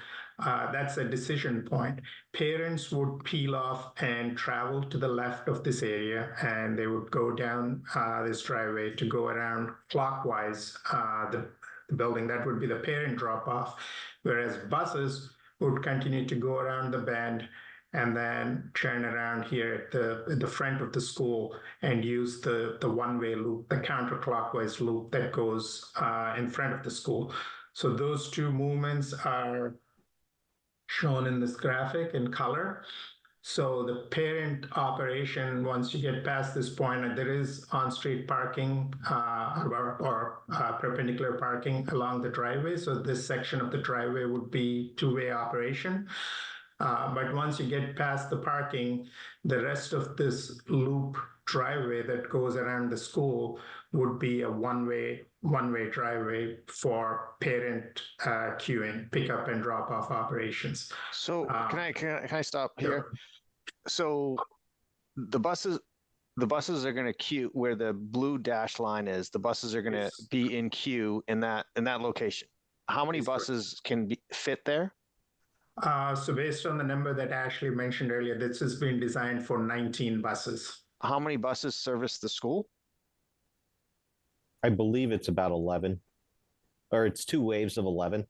Speaker 12: that's a decision point. Parents would peel off and travel to the left of this area, and they would go down this driveway to go around clockwise the building. That would be the parent drop-off, whereas buses would continue to go around the bend and then turn around here at the front of the school and use the one-way loop, the counterclockwise loop that goes in front of the school. So those two movements are shown in this graphic in color. So the parent operation, once you get past this point, there is on-street parking or perpendicular parking along the driveway. So this section of the driveway would be two-way operation. But once you get past the parking, the rest of this loop driveway that goes around the school would be a one-way driveway for parent queuing, pickup and drop-off operations.
Speaker 1: So can I stop here? So the buses are going to queue where the blue dash line is. The buses are going to be in queue in that location. How many buses can fit there?
Speaker 12: So based on the number that Ashley mentioned earlier, this has been designed for 19 buses.
Speaker 1: How many buses service the school?
Speaker 5: I believe it's about 11, or it's two waves of 11,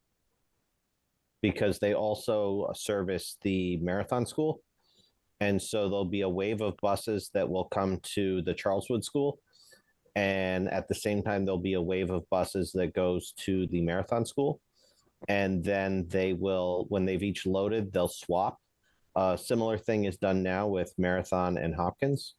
Speaker 5: because they also service the Marathon School. And so there'll be a wave of buses that will come to the Charleswood School. And at the same time, there'll be a wave of buses that goes to the Marathon School. And then they will, when they've each loaded, they'll swap. A similar thing is done now with Marathon and Hopkins.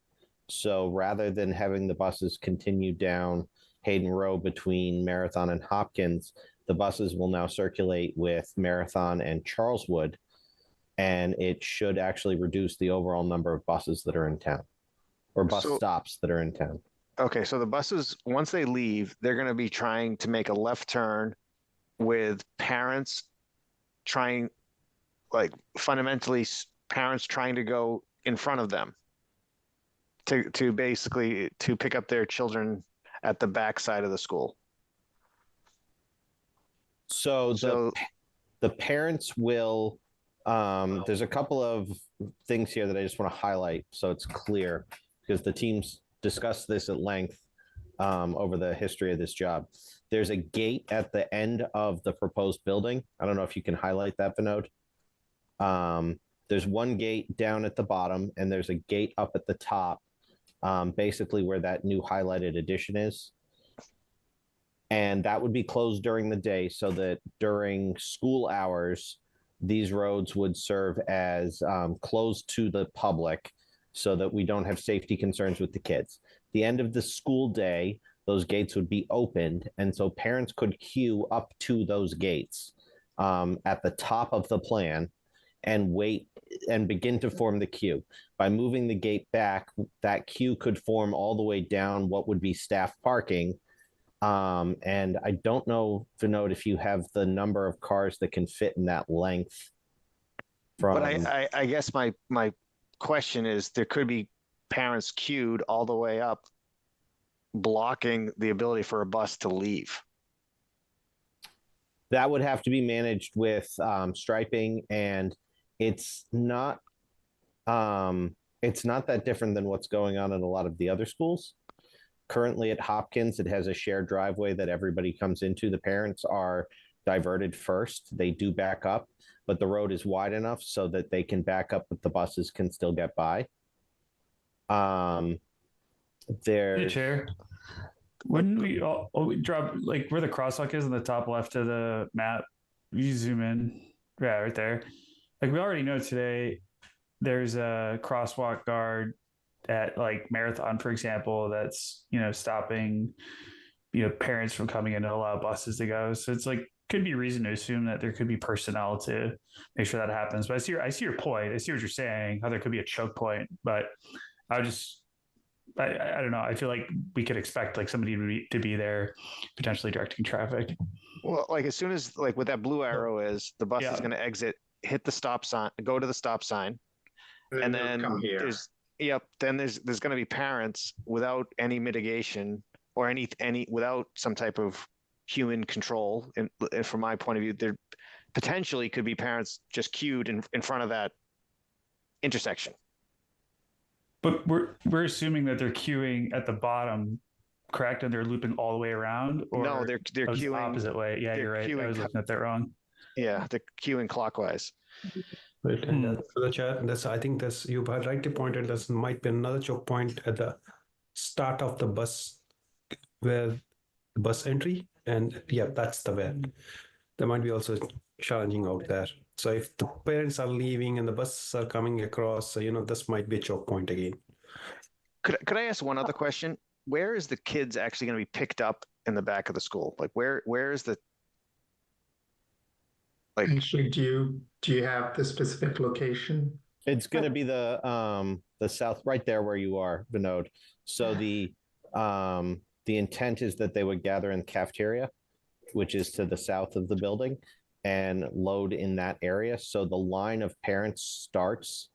Speaker 5: So rather than having the buses continue down Hayden Row between Marathon and Hopkins, the buses will now circulate with Marathon and Charleswood, and it should actually reduce the overall number of buses that are in town, or bus stops that are in town.
Speaker 1: Okay, so the buses, once they leave, they're going to be trying to make a left turn with parents trying, fundamentally parents trying to go in front of them to basically to pick up their children at the back side of the school.
Speaker 5: So the parents will, there's a couple of things here that I just want to highlight so it's clear, because the teams discussed this at length over the history of this job. There's a gate at the end of the proposed building. I don't know if you can highlight that, Vinod. There's one gate down at the bottom, and there's a gate up at the top, basically where that new highlighted addition is. And that would be closed during the day so that during school hours, these roads would serve as closed to the public so that we don't have safety concerns with the kids. The end of the school day, those gates would be opened, and so parents could queue up to those gates. at the top of the plan and wait and begin to form the queue. By moving the gate back, that queue could form all the way down what would be staff parking. And I don't know, Vinod, if you have the number of cars that can fit in that length.
Speaker 1: But I guess my question is, there could be parents queued all the way up, blocking the ability for a bus to leave.
Speaker 5: That would have to be managed with striping, and it's not that different than what's going on in a lot of the other schools. Currently at Hopkins, it has a shared driveway that everybody comes into. The parents are diverted first. They do back up, but the road is wide enough so that they can back up, but the buses can still get by.
Speaker 6: Hey, Chair, wouldn't we drop like where the crosswalk is in the top left of the map? You zoom in, yeah, right there. Like we already know today, there's a crosswalk guard at like Marathon, for example, that's stopping parents from coming in to allow buses to go. So it's like could be reason to assume that there could be personnel to make sure that happens. But I see your point. I see what you're saying. How there could be a choke point, but I don't know. I feel like we could expect like somebody to be there, potentially directing traffic.
Speaker 1: Well, like as soon as like what that blue arrow is, the bus is going to exit, hit the stop sign, go to the stop sign, and then there's going to be parents without any mitigation or any without some type of human control. And from my point of view, there potentially could be parents just queued in front of that intersection.
Speaker 6: But we're assuming that they're queuing at the bottom, correct? And they're looping all the way around? Or
Speaker 1: no, they're queuing
Speaker 6: the opposite way. Yeah, you're right. I was looking at that wrong.
Speaker 1: Yeah, they're queuing clockwise.
Speaker 13: Right, and for the chat, I think you rightly pointed. There might be another choke point at the start of the bus, where the bus entry, and yeah, that's the way. There might be also challenging out there. So if the parents are leaving and the buses are coming across, this might be a choke point again.
Speaker 1: Could I ask one other question? Where is the kids actually going to be picked up in the back of the school? Like where is the
Speaker 12: actually, do you have the specific location?
Speaker 5: It's going to be the south, right there where you are, Vinod. So the intent is that they would gather in the cafeteria, which is to the south of the building, and load in that area. So the line of parents starts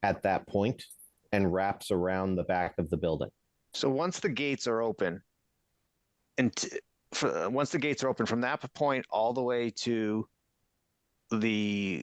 Speaker 5: at that point and wraps around the back of the building.
Speaker 1: So once the gates are open, once the gates are open from that point all the way to the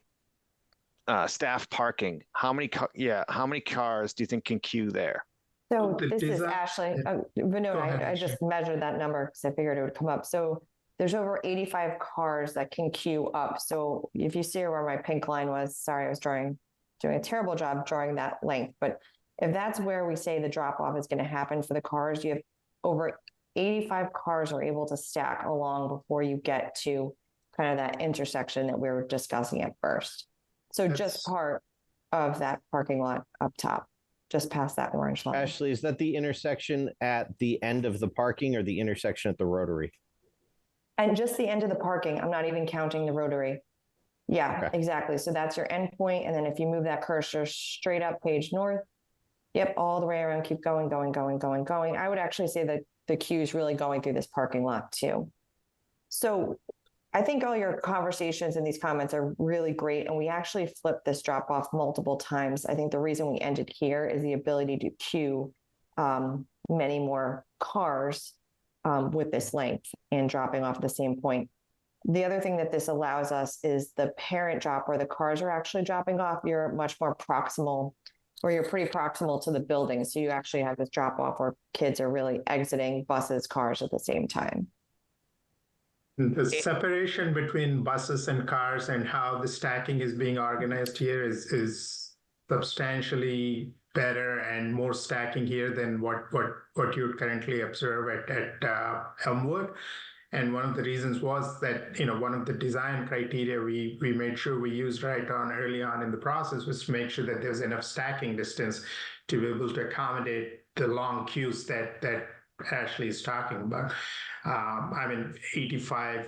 Speaker 1: staff parking, how many cars do you think can queue there?
Speaker 11: So this is Ashley. Vinod, I just measured that number because I figured it would come up. So there's over 85 cars that can queue up. So if you see where my pink line was, sorry, I was doing a terrible job drawing that length. But if that's where we say the drop off is going to happen for the cars, you have over 85 cars are able to stack along before you get to kind of that intersection that we were discussing at first. So just part of that parking lot up top, just past that orange line.
Speaker 5: Ashley, is that the intersection at the end of the parking or the intersection at the Rotary?
Speaker 11: And just the end of the parking. I'm not even counting the Rotary. Yeah, okay. Exactly. So that's your end point. And then if you move that cursor straight up page north, yep, all the way around, keep going. I would actually say that the queue is really going through this parking lot too. So I think all your conversations and these comments are really great. And we actually flipped this drop off multiple times. I think the reason we ended here is the ability to queue many more cars with this length and dropping off at the same point. The other thing that this allows us is the parent drop where the cars are actually dropping off. You're much more proximal, or you're pretty proximal to the building. So you actually have this drop off where kids are really exiting buses, cars at the same time.
Speaker 12: The separation between buses and cars and how the stacking is being organized here is substantially better and more stacking here than what you currently observe at Elmwood. And one of the reasons was that, one of the design criteria we made sure we used early on in the process was to make sure that there's enough stacking distance to be able to accommodate the long queues that Ashley is talking about. 85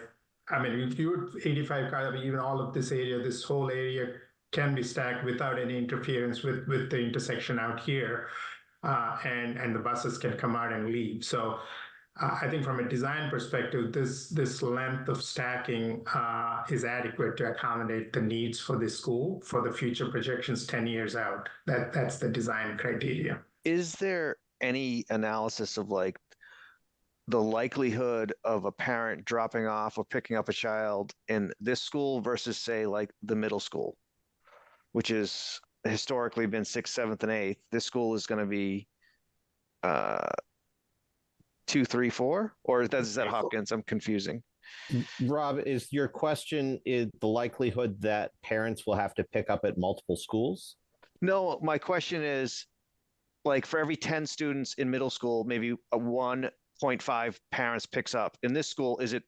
Speaker 12: I mean, if you 85 cars, I mean, even all of this area, this whole area can be stacked without any interference with the intersection out here, and the buses can come out and leave. So I think from a design perspective, this length of stacking is adequate to accommodate the needs for the school for the future projections 10 years out. That's the design criteria.
Speaker 1: Is there any analysis of like the likelihood of a parent dropping off or picking up a child in this school versus say like the middle school, which is historically been 6th, 7th, and 8th? This school is going to be 2, 3, 4, or is that Hopkins? I'm confusing.
Speaker 5: Rob, is your question is the likelihood that parents will have to pick up at multiple schools?
Speaker 1: No, my question is like for every 10 students in middle school, maybe a 1.5 parents picks up. In this school, is it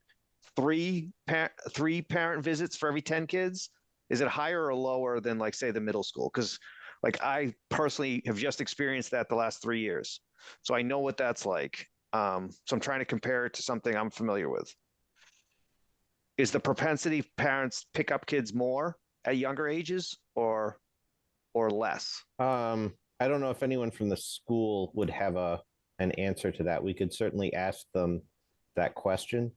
Speaker 1: three parent visits for every 10 kids? Is it higher or lower than like say the middle school? Because like I personally have just experienced that the last 3 years, so I know what that's like. So I'm trying to compare it to something I'm familiar with. Is the propensity parents pick up kids more at younger ages or less?
Speaker 5: I don't know if anyone from the school would have an answer to that. We could certainly ask them that question.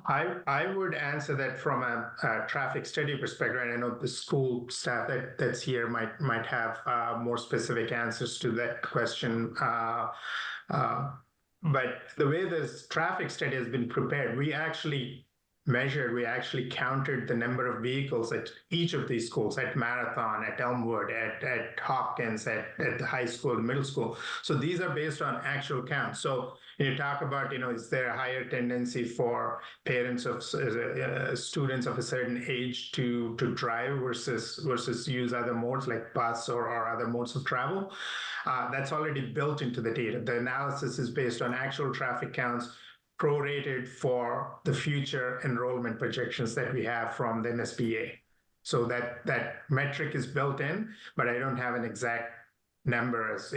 Speaker 12: I would answer that from a traffic study perspective, and I know the school staff that's here might have more specific answers to that question. But the way this traffic study has been prepared, we actually counted the number of vehicles at each of these schools, at Marathon, at Elmwood, at Hopkins, at the high school, the middle school. So these are based on actual counts. So you talk about, is there a higher tendency for parents of students of a certain age to drive versus use other modes like bus or other modes of travel? That's already built into the data. The analysis is based on actual traffic counts, prorated for the future enrollment projections that we have from the NSBA. So that metric is built in, but I don't have an exact number as,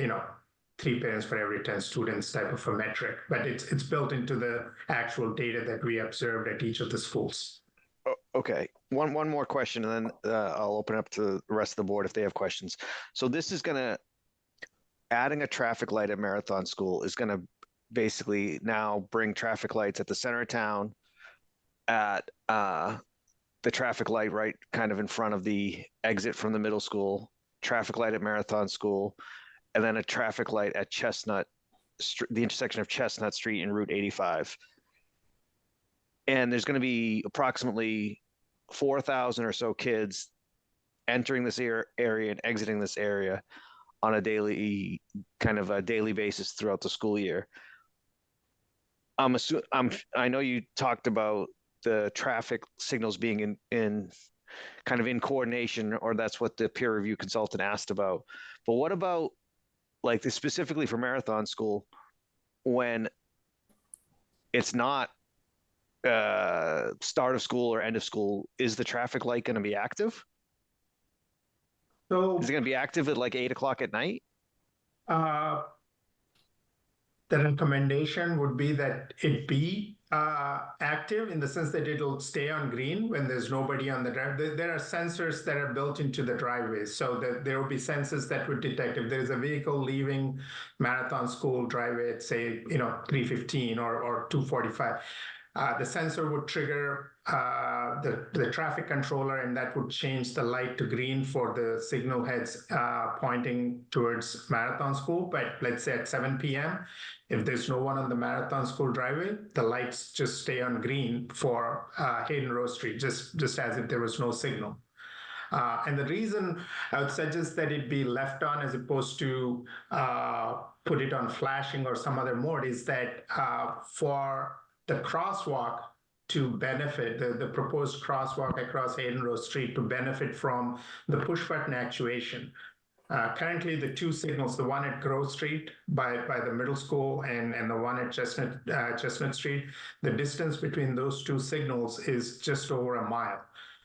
Speaker 12: 3 parents for every 10 students type of a metric, but it's built into the actual data that we observed at each of the schools.
Speaker 1: Okay, one more question, and then I'll open up to the rest of the board if they have questions. So this is adding a traffic light at Marathon School is going to basically now bring traffic lights at the center of town, at the traffic light right kind of in front of the exit from the middle school, traffic light at Marathon School, and then a traffic light at Chestnut, the intersection of Chestnut Street and Route 85. And there's going to be approximately 4,000 or so kids entering this area and exiting this area on a daily basis throughout the school year. I know you talked about the traffic signals being in kind of in coordination, or that's what the peer review consultant asked about. But what about like specifically for Marathon School, when it's not start of school or end of school, is the traffic light going to be active?
Speaker 12: So
Speaker 1: is it going to be active at like 8 o'clock at night?
Speaker 12: The recommendation would be that it be active in the sense that it'll stay on green when there's nobody on the drive. There are sensors that are built into the driveways, so that there will be sensors that would detect if there's a vehicle leaving Marathon School driveway at say 3:15 or 2:45. The sensor would trigger the traffic controller, and that would change the light to green for the signal heads pointing towards Marathon School. But let's say at 7 p.m., if there's no one on the Marathon School driveway, the lights just stay on green for Hayden Rose Street, just as if there was no signal. And the reason I would suggest that it be left on as opposed to put it on flashing or some other mode is that for the crosswalk to benefit, the proposed crosswalk across Hayden Rose Street to benefit from the push button actuation. Currently, the two signals, the one at Grove Street by the middle school and the one at Chestnut Street, the distance between those two signals is just over a mile.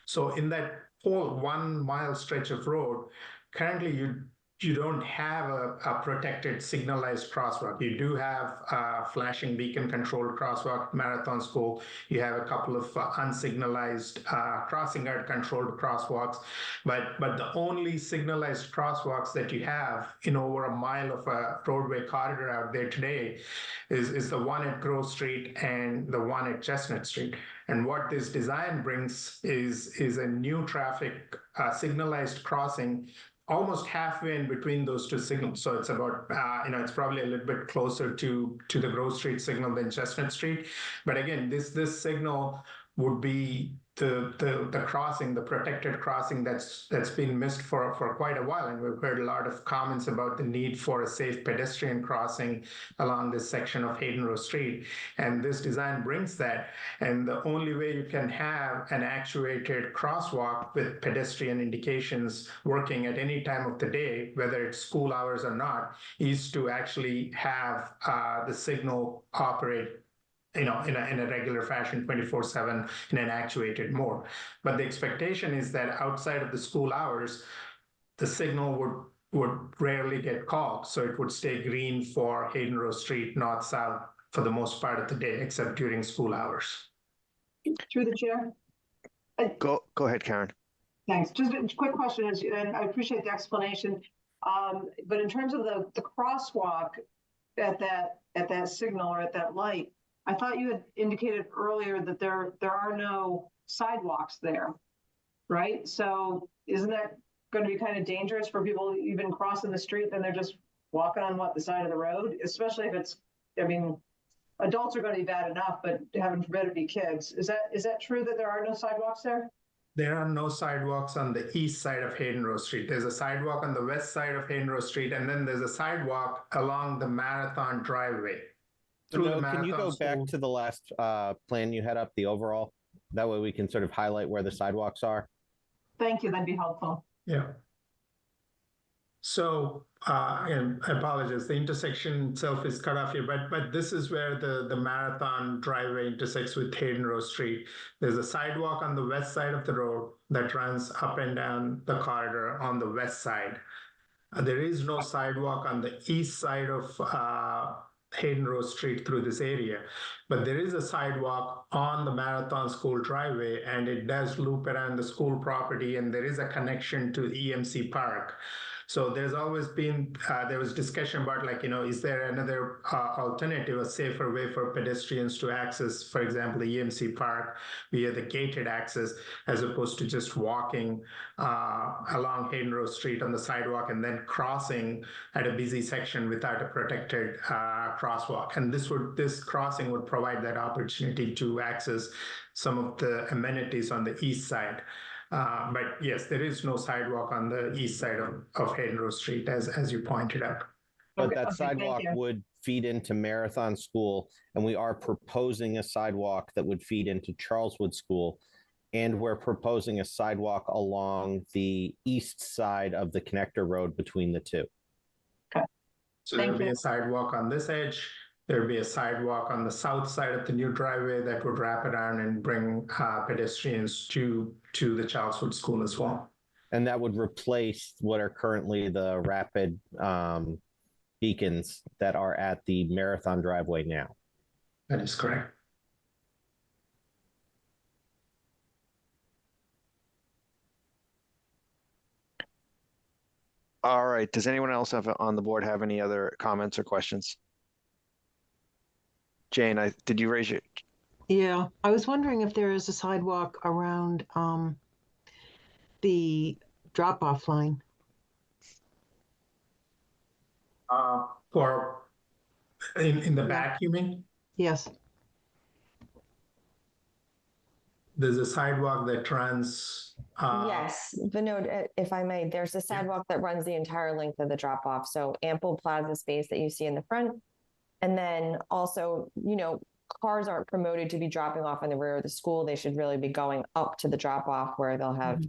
Speaker 12: So in that whole 1 mile stretch of road, currently you don't have a protected signalized crosswalk. You do have a flashing beacon controlled crosswalk at Marathon School. You have a couple of unsignalized crossing guard controlled crosswalks, but the only signalized crosswalks that you have in over a mile of a roadway corridor out there today is the one at Grove Street and the one at Chestnut Street. And what this design brings is a new traffic signalized crossing almost halfway in between those two signals. So it's about, it's probably a little bit closer to the Grove Street signal than Chestnut Street. But again, this signal would be the crossing, the protected crossing that's been missed for quite a while. And we've heard a lot of comments about the need for a safe pedestrian crossing along this section of Hayden Row Street. And this design brings that. And the only way you can have an actuated crosswalk with pedestrian indications working at any time of the day, whether it's school hours or not, is to actually have the signal operate in a regular fashion 24/7 in an actuated mode. But the expectation is that outside of the school hours, the signal would rarely get called. So it would stay green for Hayden Row Street, north-south for the most part of the day, except during school hours.
Speaker 14: Through the chair.
Speaker 1: Go ahead, Karen.
Speaker 14: Thanks. Just a quick question, and I appreciate the explanation. But in terms of the crosswalk at that signal or at that light, I thought you had indicated earlier that there are no sidewalks there, right? So isn't that going to be kind of dangerous for people even crossing the street? Then they're just walking on the side of the road, especially if it's, adults are going to be bad enough, but heaven forbid it be kids. Is that true that there are no sidewalks there?
Speaker 12: There are no sidewalks on the east side of Hayden Row Street. There's a sidewalk on the west side of Hayden Row Street, and then there's a sidewalk along the Marathon driveway.
Speaker 5: Can you go back to the last plan you had up, the overall? That way we can sort of highlight where the sidewalks are.
Speaker 14: Thank you. That'd be helpful.
Speaker 12: Yeah. So, and I apologize, the intersection itself is cut off here, but this is where the Marathon driveway intersects with Hayden Row Street. There's a sidewalk on the west side of the road that runs up and down the corridor on the west side. There is no sidewalk on the east side of Hayden Row Street through this area, but there is a sidewalk on the Marathon School driveway, and it does loop around the school property, and there is a connection to EMC Park. So there's always been, there was discussion about is there another alternative, a safer way for pedestrians to access, for example, the EMC Park via the gated access, as opposed to just walking along Hayden Row Street on the sidewalk and then crossing at a busy section without a protected crosswalk. And this crossing would provide that opportunity to access some of the amenities on the east side. But yes, there is no sidewalk on the east side of Hayden Row Street, as you pointed out.
Speaker 5: But that sidewalk would feed into Marathon School, and we are proposing a sidewalk that would feed into Charleswood School, and we're proposing a sidewalk along the east side of the connector road between the two.
Speaker 14: Okay.
Speaker 12: So there'll be a sidewalk on this edge. There'll be a sidewalk on the south side of the new driveway that would wrap around and bring pedestrians to the Charleswood School as well.
Speaker 5: And that would replace what are currently the rapid beacons that are at the Marathon driveway now.
Speaker 12: That is correct.
Speaker 1: All right. Does anyone else on the board have any other comments or questions? Jane, did you raise your?
Speaker 15: Yeah, I was wondering if there is a sidewalk around the drop-off line.
Speaker 12: For in the back, you mean?
Speaker 15: Yes.
Speaker 12: There's a sidewalk that runs.
Speaker 11: Yes, Vinod, if I may, there's a sidewalk that runs the entire length of the drop-off. So ample plaza space that you see in the front. And then also, cars aren't promoted to be dropping off in the rear of the school. They should really be going up to the drop-off where they'll have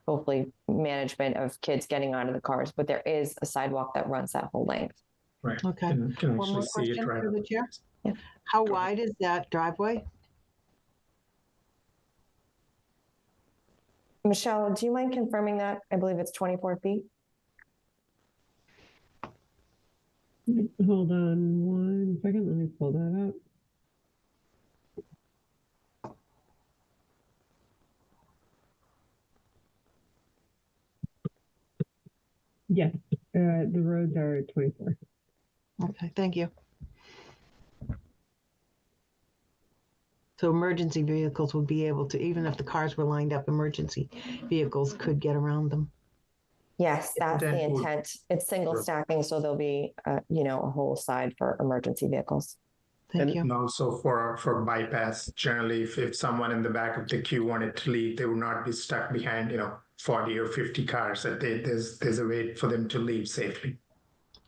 Speaker 11: hopefully management of kids getting onto the cars. But there is a sidewalk that runs that whole length.
Speaker 12: Right.
Speaker 15: Okay.
Speaker 12: Can
Speaker 15: One more
Speaker 12: see it
Speaker 15: question
Speaker 12: right
Speaker 15: for the chair. Yeah. How wide is that driveway?
Speaker 11: Michelle, do you mind confirming that? I believe it's 24 feet.
Speaker 10: Hold on 1 second. Let me pull that up. Yes, the roads are 24.
Speaker 15: Okay, thank you. So emergency vehicles would be able to, even if the cars were lined up, emergency vehicles could get around them.
Speaker 11: Yes, that's the
Speaker 12: Intent would-
Speaker 11: intent. It's single stacking, so there'll be, a whole side for emergency vehicles.
Speaker 15: Thank you.
Speaker 12: And also for bypass, generally, if someone in the back of the queue wanted to leave, they would not be stuck behind, 40 or 50 cars. That there's a way for them to leave safely.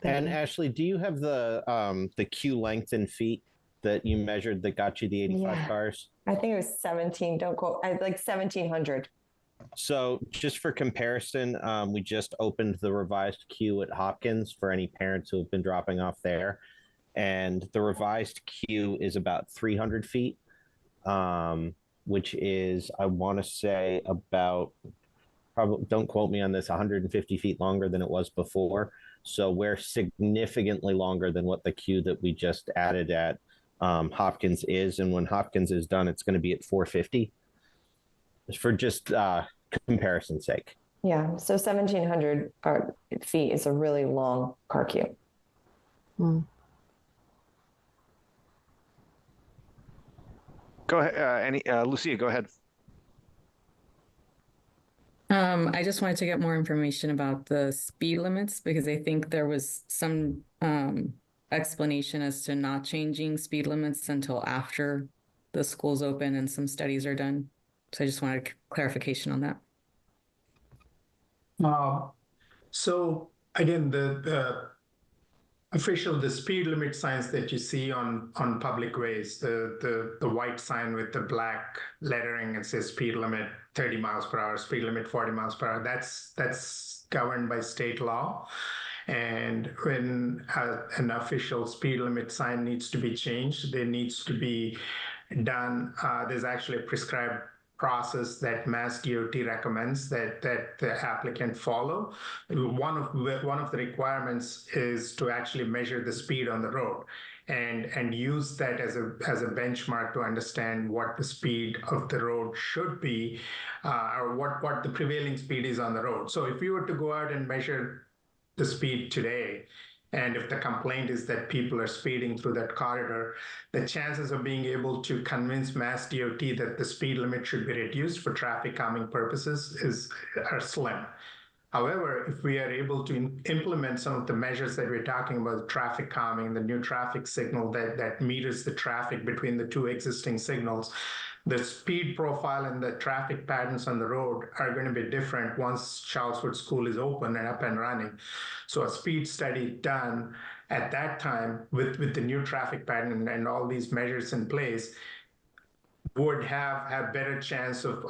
Speaker 5: And Ashley, do you have the queue length in feet that you measured that got you the 85
Speaker 11: Yeah.
Speaker 5: cars?
Speaker 11: I think it was 17, don't quote, like 1,700.
Speaker 5: So just for comparison, we just opened the revised queue at Hopkins for any parents who have been dropping off there. And the revised queue is about 300 feet, which is, I want to say, about, probably, don't quote me on this, 150 feet longer than it was before. So we're significantly longer than what the queue that we just added at Hopkins is. And when Hopkins is done, it's going to be at 450. For just comparison's sake.
Speaker 11: Yeah, so 1,700 feet is a really long car queue.
Speaker 1: Go ahead, Lucia, go ahead.
Speaker 3: I just wanted to get more information about the speed limits because I think there was some explanation as to not changing speed limits until after the schools open and some studies are done. So I just wanted clarification on that.
Speaker 12: So again, the speed limit signs that you see on public ways, the white sign with the black lettering, it says speed limit 30 miles per hour, speed limit 40 miles per hour. That's governed by state law. And when an official speed limit sign needs to be changed, there needs to be done. There's actually a prescribed process that Mass DOT recommends that the applicant follow. One of the requirements is to actually measure the speed on the road and use that as a benchmark to understand what the speed of the road should be, or what the prevailing speed is on the road. So if you were to go out and measure the speed today, and if the complaint is that people are speeding through that corridor, the chances of being able to convince Mass DOT that the speed limit should be reduced for traffic calming purposes are slim. However, if we are able to implement some of the measures that we're talking about, traffic calming, the new traffic signal that meters the traffic between the two existing signals, the speed profile and the traffic patterns on the road are going to be different once Charleswood School is open and up and running. So a speed study done at that time with the new traffic pattern and all these measures in place would have better chance of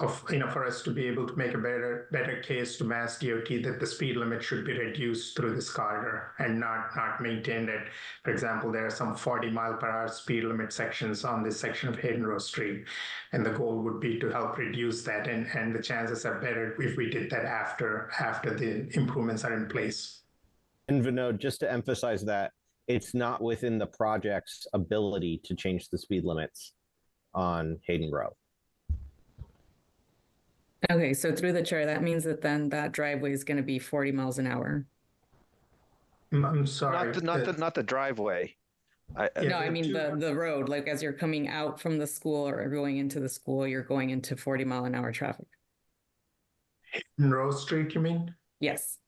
Speaker 12: for us to be able to make a better case to Mass DOT that the speed limit should be reduced through this corridor and not maintained at, for example, there are some 40 mile per hour speed limit sections on this section of Hayden Row Street. And the goal would be to help reduce that. And the chances are better if we did that after the improvements are in place.
Speaker 5: And Vinod, just to emphasize that, it's not within the project's ability to change the speed limits on Hayden Row.
Speaker 3: Okay, so through the chair, that means that then that driveway is going to be 40 miles an hour.
Speaker 12: I'm sorry.
Speaker 1: Not the driveway.
Speaker 3: No, I mean the road, like as you're coming out from the school or going into the school, you're going into 40 mile an hour traffic.
Speaker 12: Hayden Row Street, you mean?
Speaker 3: Yes.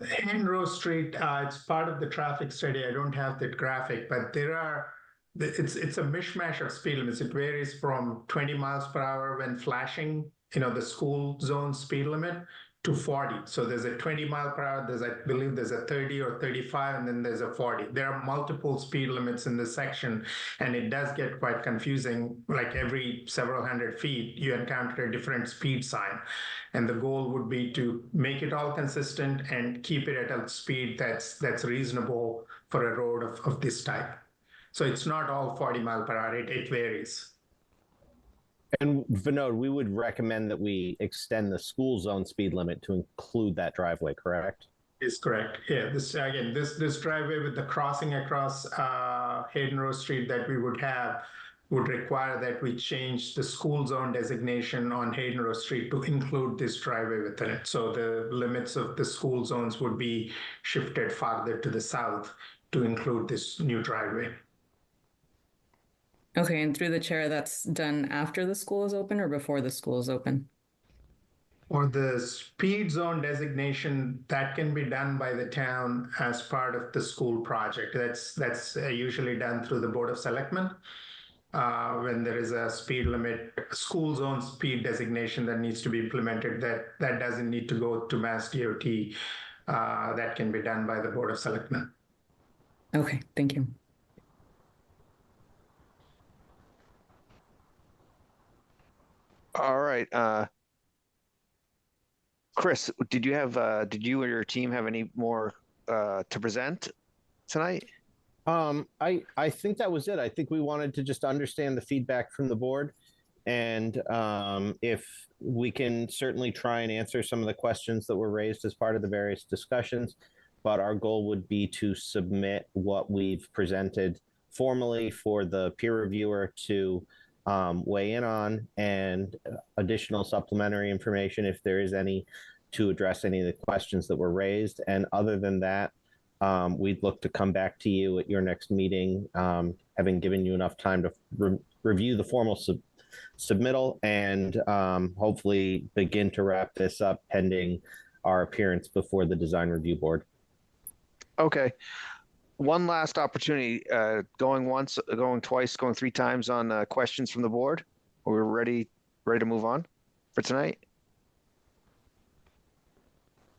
Speaker 12: Hayden Row Street, it's part of the traffic study. I don't have that graphic, but it's a mishmash of speed limits. It varies from 20 miles per hour when flashing, the school zone speed limit, to 40. So there's a 20 mile per hour, I believe there's a 30 or 35, and then there's a 40. There are multiple speed limits in this section, and it does get quite confusing. Like every several hundred feet, you encounter a different speed sign. And the goal would be to make it all consistent and keep it at a speed that's reasonable for a road of this type. So it's not all 40 mile per hour, it varies.
Speaker 5: And Vinod, we would recommend that we extend the school zone speed limit to include that driveway, correct?
Speaker 12: Is correct. Yeah, this again, this driveway with the crossing across Hayden Row Street that we would have would require that we change the school zone designation on Hayden Row Street to include this driveway within it. So the limits of the school zones would be shifted farther to the south to include this new driveway.
Speaker 3: Okay, and through the chair, that's done after the school is open or before the school is open?
Speaker 12: Or the speed zone designation, that can be done by the town as part of the school project. That's usually done through the Board of Selectmen. When there is a speed limit, school zone speed designation that needs to be implemented, that doesn't need to go to Mass DOT. That can be done by the Board of Selectmen.
Speaker 3: Okay, thank you.
Speaker 1: All right. Chris, did you or your team have any more to present tonight?
Speaker 5: I think that was it. I think we wanted to just understand the feedback from the board, and if we can certainly try and answer some of the questions that were raised as part of the various discussions, but our goal would be to submit what we've presented formally for the peer reviewer to weigh in on, and additional supplementary information if there is any, to address any of the questions that were raised. And other than that, we'd look to come back to you at your next meeting, having given you enough time to review the formal submittal and hopefully begin to wrap this up pending our appearance before the design review board.
Speaker 1: Okay. One last opportunity, going once, going twice, going three times on questions from the board. We're ready to move on for tonight.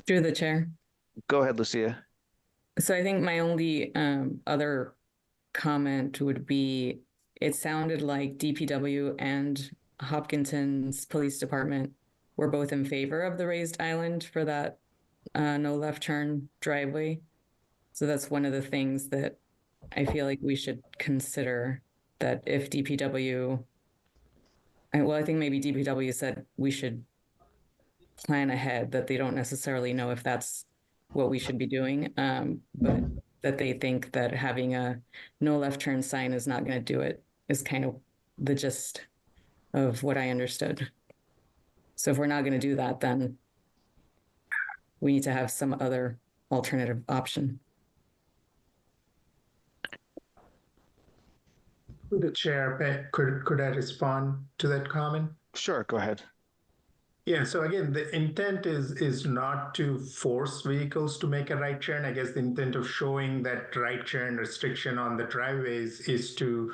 Speaker 3: Through the chair.
Speaker 1: Go ahead, Lucia.
Speaker 3: So I think my only other comment would be, it sounded like DPW and Hopkinton's Police Department were both in favor of the raised island for that no left turn driveway. So that's one of the things that I feel like we should consider, that if DPW, I think maybe DPW said we should plan ahead, that they don't necessarily know if that's what we should be doing, but that they think that having a no left turn sign is not going to do it, is kind of the gist of what I understood. So if we're not going to do that, then we need to have some other alternative option.
Speaker 12: The chair, could I respond to that comment?
Speaker 1: Sure, go ahead.
Speaker 12: Yeah, so again, the intent is not to force vehicles to make a right turn. I guess the intent of showing that right turn restriction on the driveways is to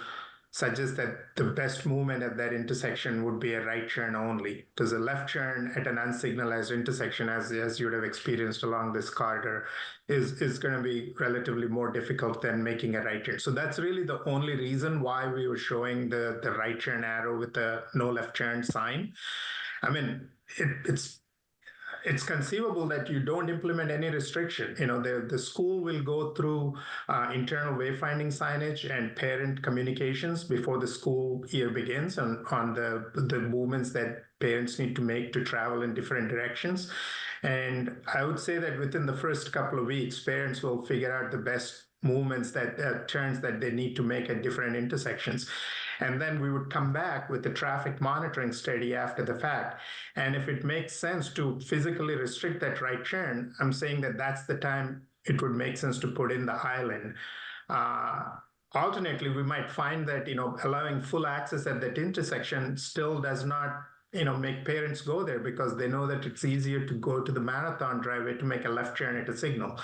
Speaker 12: suggest that the best movement at that intersection would be a right turn only. Because a left turn at an unsignalized intersection, as you would have experienced along this corridor, is going to be relatively more difficult than making a right turn. So that's really the only reason why we were showing the right turn arrow with the no left turn sign. I mean, it's conceivable that you don't implement any restriction. You know, the school will go through internal wayfinding signage and parent communications before the school year begins on the movements that parents need to make to travel in different directions. And I would say that within the first couple of weeks, parents will figure out the best movements, that turns that they need to make at different intersections. And then we would come back with the traffic monitoring study after the fact. And if it makes sense to physically restrict that right turn, I'm saying that that's the time it would make sense to put in the island. Alternately, we might find that, allowing full access at that intersection still does not, make parents go there, because they know that it's easier to go to the Marathon driveway to make a left turn at a signal.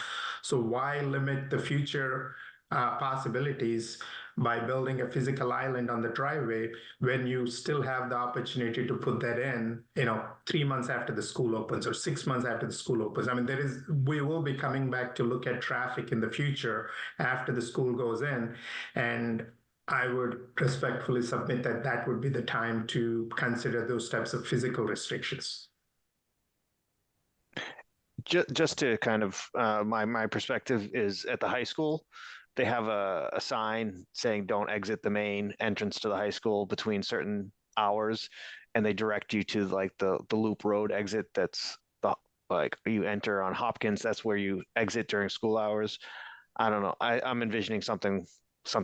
Speaker 12: So why limit the future possibilities by building a physical island on the driveway when you still have the opportunity to put that in, 3 months after the school opens or 6 months after the school opens? I mean, we will be coming back to look at traffic in the future after the school goes in, and I would respectfully submit that that would be the time to consider those types of physical restrictions.
Speaker 1: Just to kind of, my perspective is, at the high school, they have a sign saying don't exit the main entrance to the high school between certain hours, and they direct you to like the loop road exit that's like you enter on Hopkins, that's where you exit during school hours. I don't know. I'm envisioning something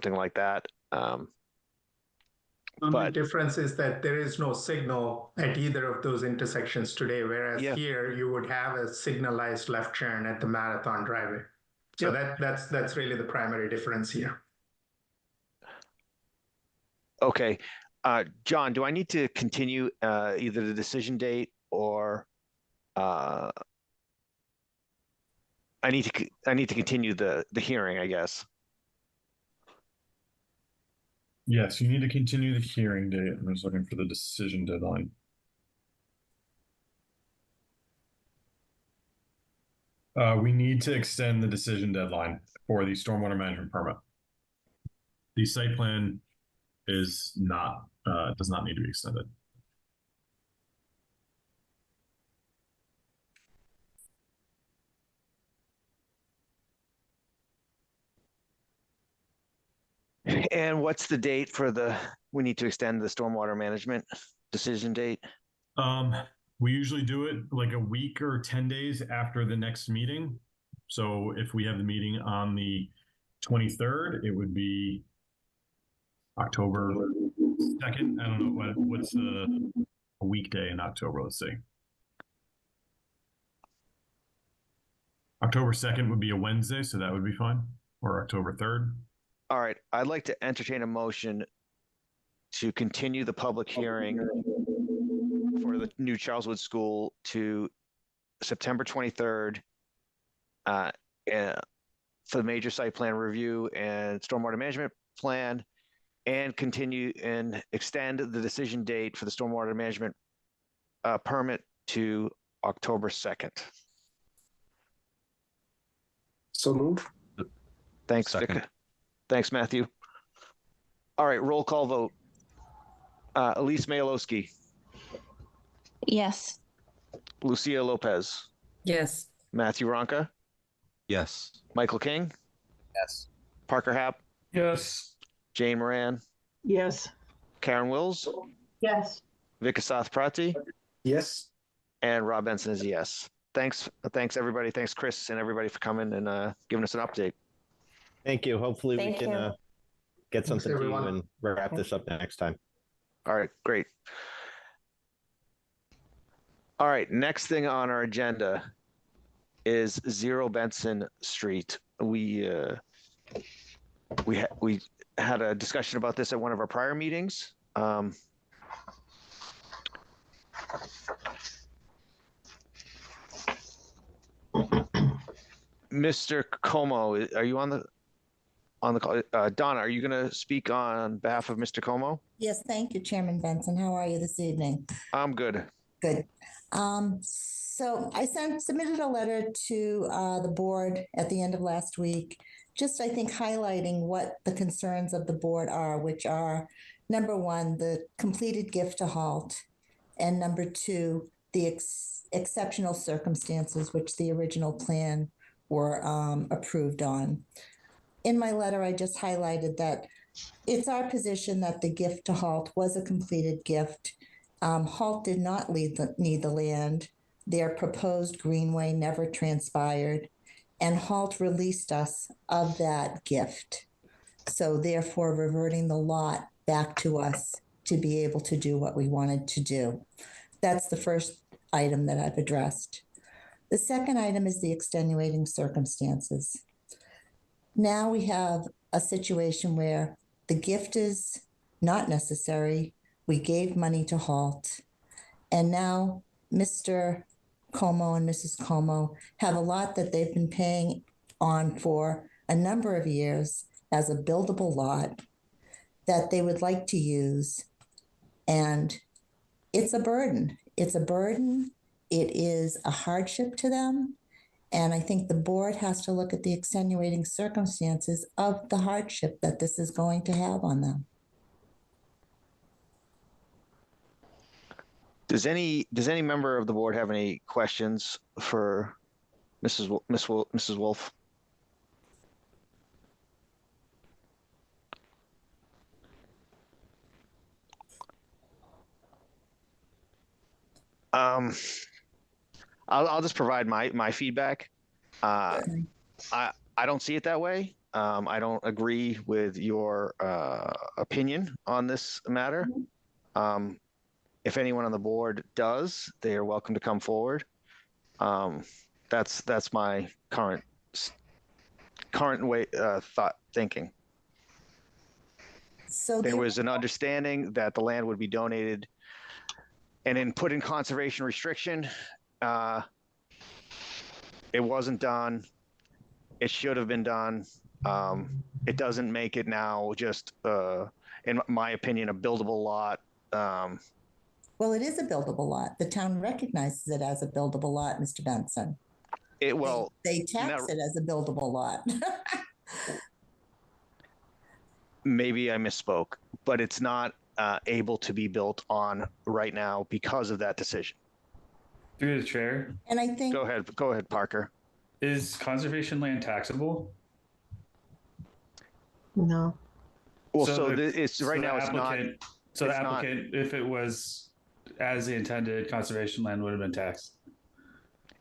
Speaker 1: like that.
Speaker 12: The only difference is that there is no signal at either of those intersections today, whereas here you would have a signalized left turn at the Marathon Driveway. So that's really the primary difference here.
Speaker 1: Okay. John, do I need to continue either the decision date or I need to continue the hearing, I guess.
Speaker 9: Yes, you need to continue the hearing date. I'm just looking for the decision deadline. We need to extend the decision deadline for the stormwater management permit. The site plan is not, does not need to be extended.
Speaker 1: And what's the date for we need to extend the stormwater management decision date?
Speaker 9: We usually do it like a week or 10 days after the next meeting. So if we have the meeting on the 23rd, it would be October 2nd. I don't know what's a weekday in October. Let's see. October 2nd would be a Wednesday, so that would be fine. Or October 3rd.
Speaker 1: All right. I'd like to entertain a motion to continue the public hearing for the new Charleswood School to September 23rd for the major site plan review and stormwater management plan, and continue and extend the decision date for the stormwater management permit to October 2nd.
Speaker 13: So move.
Speaker 1: Thanks, Vic. Thanks, Matthew. All right, roll call vote. Elise Mayalowski.
Speaker 4: Yes.
Speaker 1: Lucia Lopez.
Speaker 3: Yes.
Speaker 1: Matthew Ronca.
Speaker 2: Yes.
Speaker 1: Michael King.
Speaker 5: Yes.
Speaker 1: Parker Happ.
Speaker 6: Yes.
Speaker 1: Jane Moran.
Speaker 15: Yes.
Speaker 1: Karen Wills.
Speaker 14: Yes.
Speaker 1: Vikasath Prati.
Speaker 13: Yes.
Speaker 1: And Rob Benson is a yes. Thanks everybody. Thanks, Chris, and everybody for coming and giving us an update.
Speaker 5: Thank you. Hopefully
Speaker 11: Thank
Speaker 5: we can
Speaker 11: you.
Speaker 5: get something to you
Speaker 12: everyone.
Speaker 5: and wrap this up next time.
Speaker 1: All right, great. All right, next thing on our agenda is 0 Benson Street. We had a discussion about this at one of our prior meetings. Mr. Como, are you on the call? Donna, are you going to speak on behalf of Mr. Como?
Speaker 16: Yes, thank you, Chairman Benson. How are you this evening?
Speaker 1: I'm good.
Speaker 16: Good. So I submitted a letter to the board at the end of last week, just I think highlighting what the concerns of the board are, which are number one, the completed gift to halt, and number two, the exceptional circumstances which the original plan were approved on. In my letter, I just highlighted that it's our position that the gift to halt was a completed gift. Halt did not need the land. Their proposed greenway never transpired, and Halt released us of that gift. So therefore, reverting the lot back to us to be able to do what we wanted to do. That's the first item that I've addressed. The second item is the extenuating circumstances. Now we have a situation where the gift is not necessary. We gave money to Halt. And now Mr. Como and Mrs. Como have a lot that they've been paying on for a number of years as a buildable lot that they would like to use. And it's a burden. It's a burden. It is a hardship to them. And I think the board has to look at the extenuating circumstances of the hardship that this is going to have on them.
Speaker 1: Does any member of the board have any questions for Mrs. Wolf? I'll just provide my feedback. I don't see it that way. I don't agree with your opinion on this matter. If anyone on the board does, they are welcome to come forward. That's my current way thinking.
Speaker 16: So
Speaker 1: there was an understanding that the land would be donated and then put in conservation restriction. It wasn't done. It should have been done. It doesn't make it now just, in my opinion, a buildable lot.
Speaker 16: Well, it is a buildable lot. The town recognizes it as a buildable lot, Mr. Benson. They tax it as a buildable lot.
Speaker 1: Maybe I misspoke, but it's not able to be built on right now because of that decision.
Speaker 6: Through the chair.
Speaker 16: And I think.
Speaker 1: Go ahead, Parker.
Speaker 6: Is conservation land taxable?
Speaker 15: No.
Speaker 1: Well, it's right now. It's not.
Speaker 6: So the applicant, if it was as intended, conservation land would have been taxed.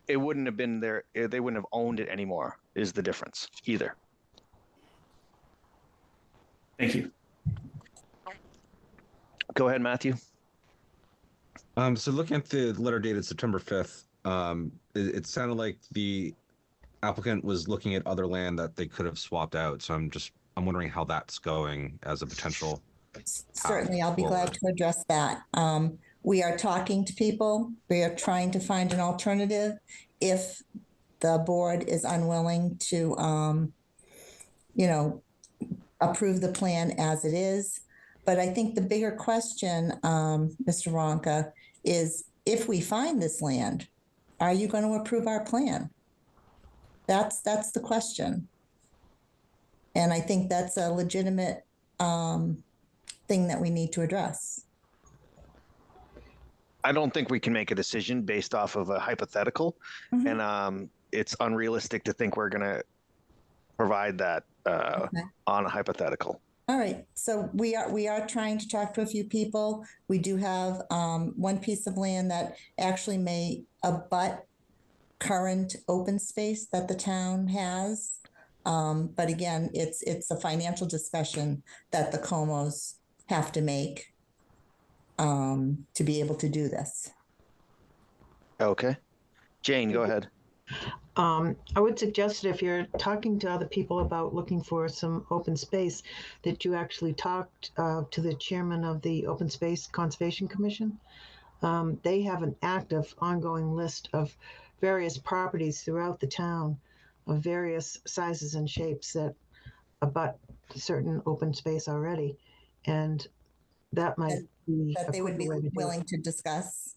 Speaker 1: It wouldn't have been there. They wouldn't have owned it anymore. Is the difference either?
Speaker 6: Thank you.
Speaker 1: Go ahead, Matthew.
Speaker 2: So looking at the letter dated September 5th, it sounded like the applicant was looking at other land that they could have swapped out. So I'm wondering how that's going as a potential.
Speaker 16: Certainly, I'll be glad to address that. We are talking to people. We are trying to find an alternative. If the board is unwilling to, approve the plan as it is. But I think the bigger question, Mr. Ronka, is if we find this land, are you going to approve our plan? That's the question. And I think that's a legitimate thing that we need to address.
Speaker 1: I don't think we can make a decision based off of a hypothetical, and it's unrealistic to think we're going to provide that on a hypothetical.
Speaker 16: All right. So we are trying to talk to a few people. We do have one piece of land that actually may abut current open space that the town has. But again, it's a financial discussion that the Comos have to make to be able to do this.
Speaker 1: Okay. Jane, go ahead.
Speaker 15: I would suggest that if you're talking to other people about looking for some open space, that you actually talked to the chairman of the Open Space Conservation Commission. They have an active, ongoing list of various properties throughout the town of various sizes and shapes that abut certain open space already. And that might be
Speaker 16: that they would be willing to discuss.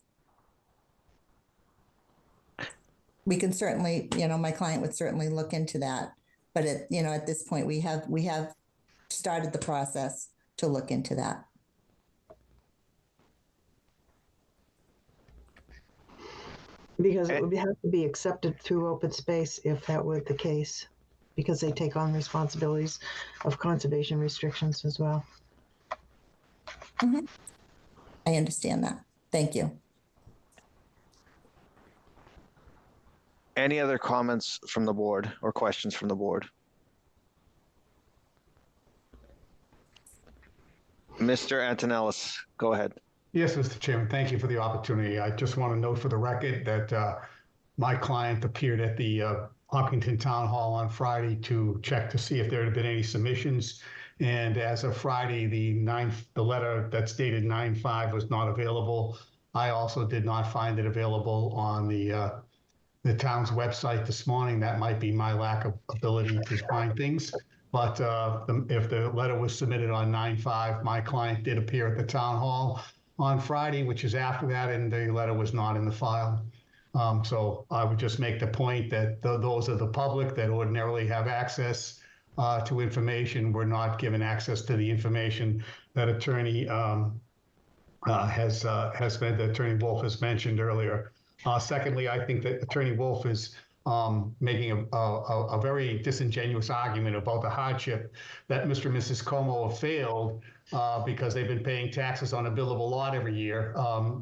Speaker 16: We can certainly, my client would certainly look into that. But at this point, we have started the process to look into that.
Speaker 15: Because it would have to be accepted through open space if that were the case, because they take on responsibilities of conservation restrictions as well.
Speaker 16: Mm-hmm. I understand that. Thank you.
Speaker 1: Any other comments from the board or questions from the board? Mr. Antonellis, go ahead.
Speaker 17: Yes, Mr. Chairman, thank you for the opportunity. I just want to note for the record that my client appeared at the Hopkinton Town Hall on Friday to check to see if there had been any submissions. And as of Friday, the letter that's dated 9/5 was not available. I also did not find it available on the town's website this morning. That might be my lack of ability to find things. But if the letter was submitted on 9/5, my client did appear at the town hall on Friday, which is after that, and the letter was not in the file. So I would just make the point that those of the public that ordinarily have access to information were not given access to the information that Attorney Attorney Wolf has mentioned earlier. Secondly, I think that Attorney Wolf is making a very disingenuous argument about the hardship that Mr. and Mrs. Como have failed because they've been paying taxes on a billable lot every year.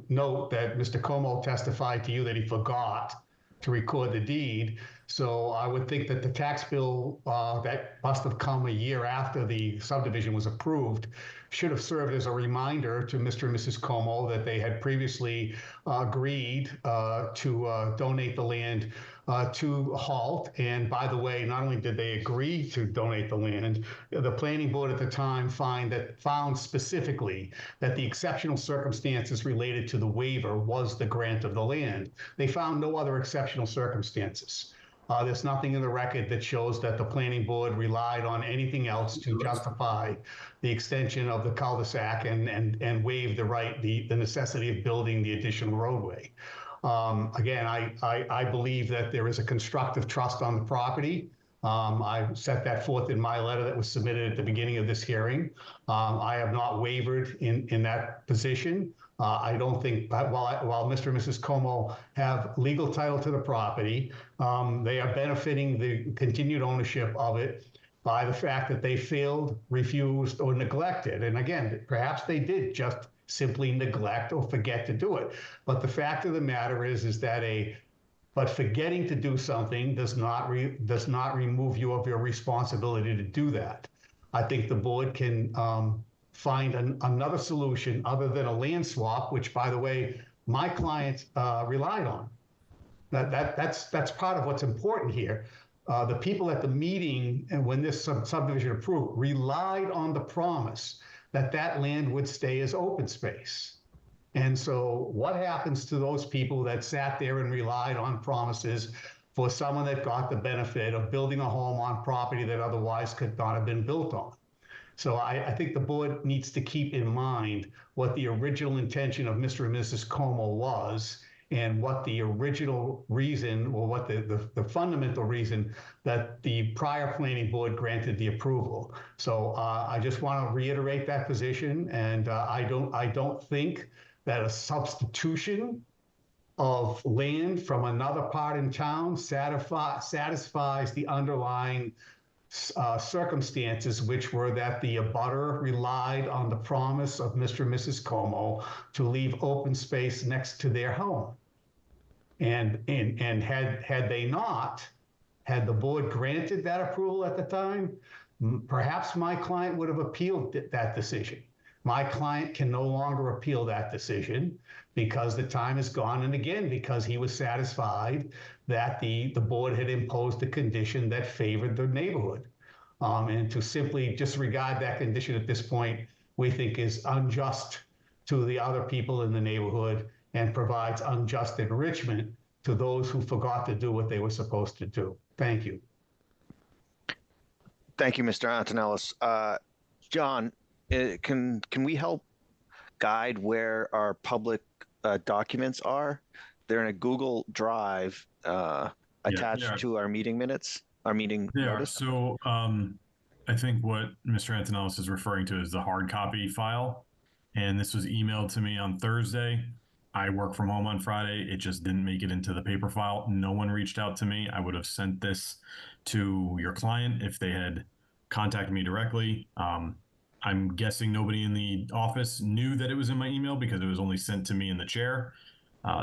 Speaker 17: Note that Mr. Como testified to you that he forgot to record the deed. So I would think that the tax bill that must have come a year after the subdivision was approved should have served as a reminder to Mr. and Mrs. Como that they had previously agreed to donate the land to Halt. And by the way, not only did they agree to donate the land, the planning board at the time found specifically that the exceptional circumstances related to the waiver was the grant of the land. They found no other exceptional circumstances. There's nothing in the record that shows that the planning board relied on anything else to justify the extension of the cul-de-sac and waive the necessity of building the additional roadway. Again, I believe that there is a constructive trust on the property. I set that forth in my letter that was submitted at the beginning of this hearing. I have not wavered in that position. I don't think, while Mr. and Mrs. Como have legal title to the property, they are benefiting the continued ownership of it by the fact that they failed, refused, or neglected. And again, perhaps they did just simply neglect or forget to do it. But the fact of the matter is that but forgetting to do something does not remove you of your responsibility to do that. I think the board can find another solution other than a land swap, which, by the way, my client relied on. That's part of what's important here. The people at the meeting and when this subdivision approved relied on the promise that that land would stay as open space. And so what happens to those people that sat there and relied on promises for someone that got the benefit of building a home on property that otherwise could not have been built on? So I think the board needs to keep in mind what the original intention of Mr. and Mrs. Como was and what the original reason or what the fundamental reason that the prior planning board granted the approval. So I just want to reiterate that position. And I don't think that a substitution of land from another part in town satisfies the underlying circumstances, which were that the abutter relied on the promise of Mr. and Mrs. Como to leave open space next to their home. And had they not, had the board granted that approval at the time, perhaps my client would have appealed that decision. My client can no longer appeal that decision because the time is gone, and again, because he was satisfied that the board had imposed a condition that favored the neighborhood. And to simply disregard that condition at this point, we think is unjust to the other people in the neighborhood and provides unjust enrichment to those who forgot to do what they were supposed to do. Thank you.
Speaker 1: Thank you, Mr. Antonellis. John, can we help guide where our public documents are? They're in a Google Drive attached to our meeting minutes, our meeting notice.
Speaker 9: So I think what Mr. Antonellis is referring to is the hard copy file. And this was emailed to me on Thursday. I work from home on Friday. It just didn't make it into the paper file. No one reached out to me. I would have sent this to your client if they had contacted me directly. I'm guessing nobody in the office knew that it was in my email because it was only sent to me in the chair.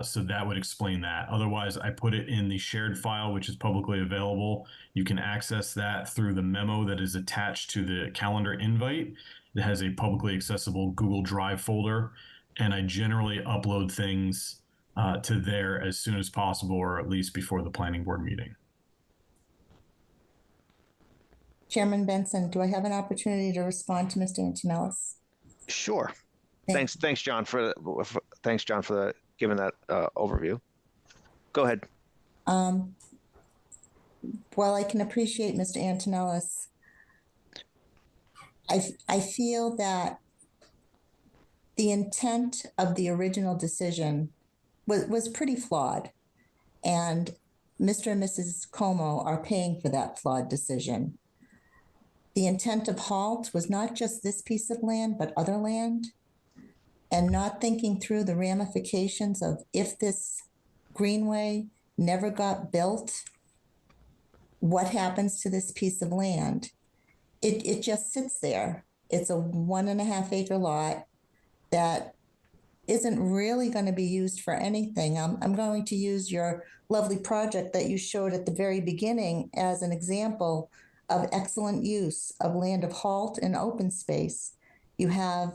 Speaker 9: So that would explain that. Otherwise, I put it in the shared file, which is publicly available. You can access that through the memo that is attached to the calendar invite. It has a publicly accessible Google Drive folder, and I generally upload things to there as soon as possible, or at least before the planning board meeting.
Speaker 16: Chairman Benson, do I have an opportunity to respond to Mr. Antonellis?
Speaker 1: Sure. Thanks, John, for giving that overview. Go ahead.
Speaker 16: While I can appreciate Mr. Antonellis, I feel that the intent of the original decision was pretty flawed, and Mr. and Mrs. Como are paying for that flawed decision. The intent of HALT was not just this piece of land, but other land, and not thinking through the ramifications of if this greenway never got built, what happens to this piece of land? It just sits there. It's a 1.5 acre lot that isn't really going to be used for anything. I'm going to use your lovely project that you showed at the very beginning as an example of excellent use of land of halt and open space. You have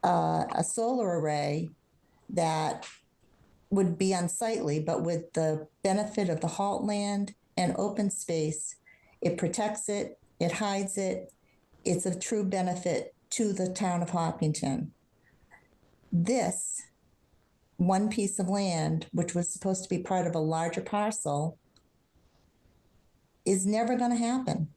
Speaker 16: a solar array that would be unsightly, but with the benefit of the halt land and open space, it protects it, it hides it. It's of true benefit to the town of Hopkinton. This one piece of land, which was supposed to be part of a larger parcel, is never going to happen.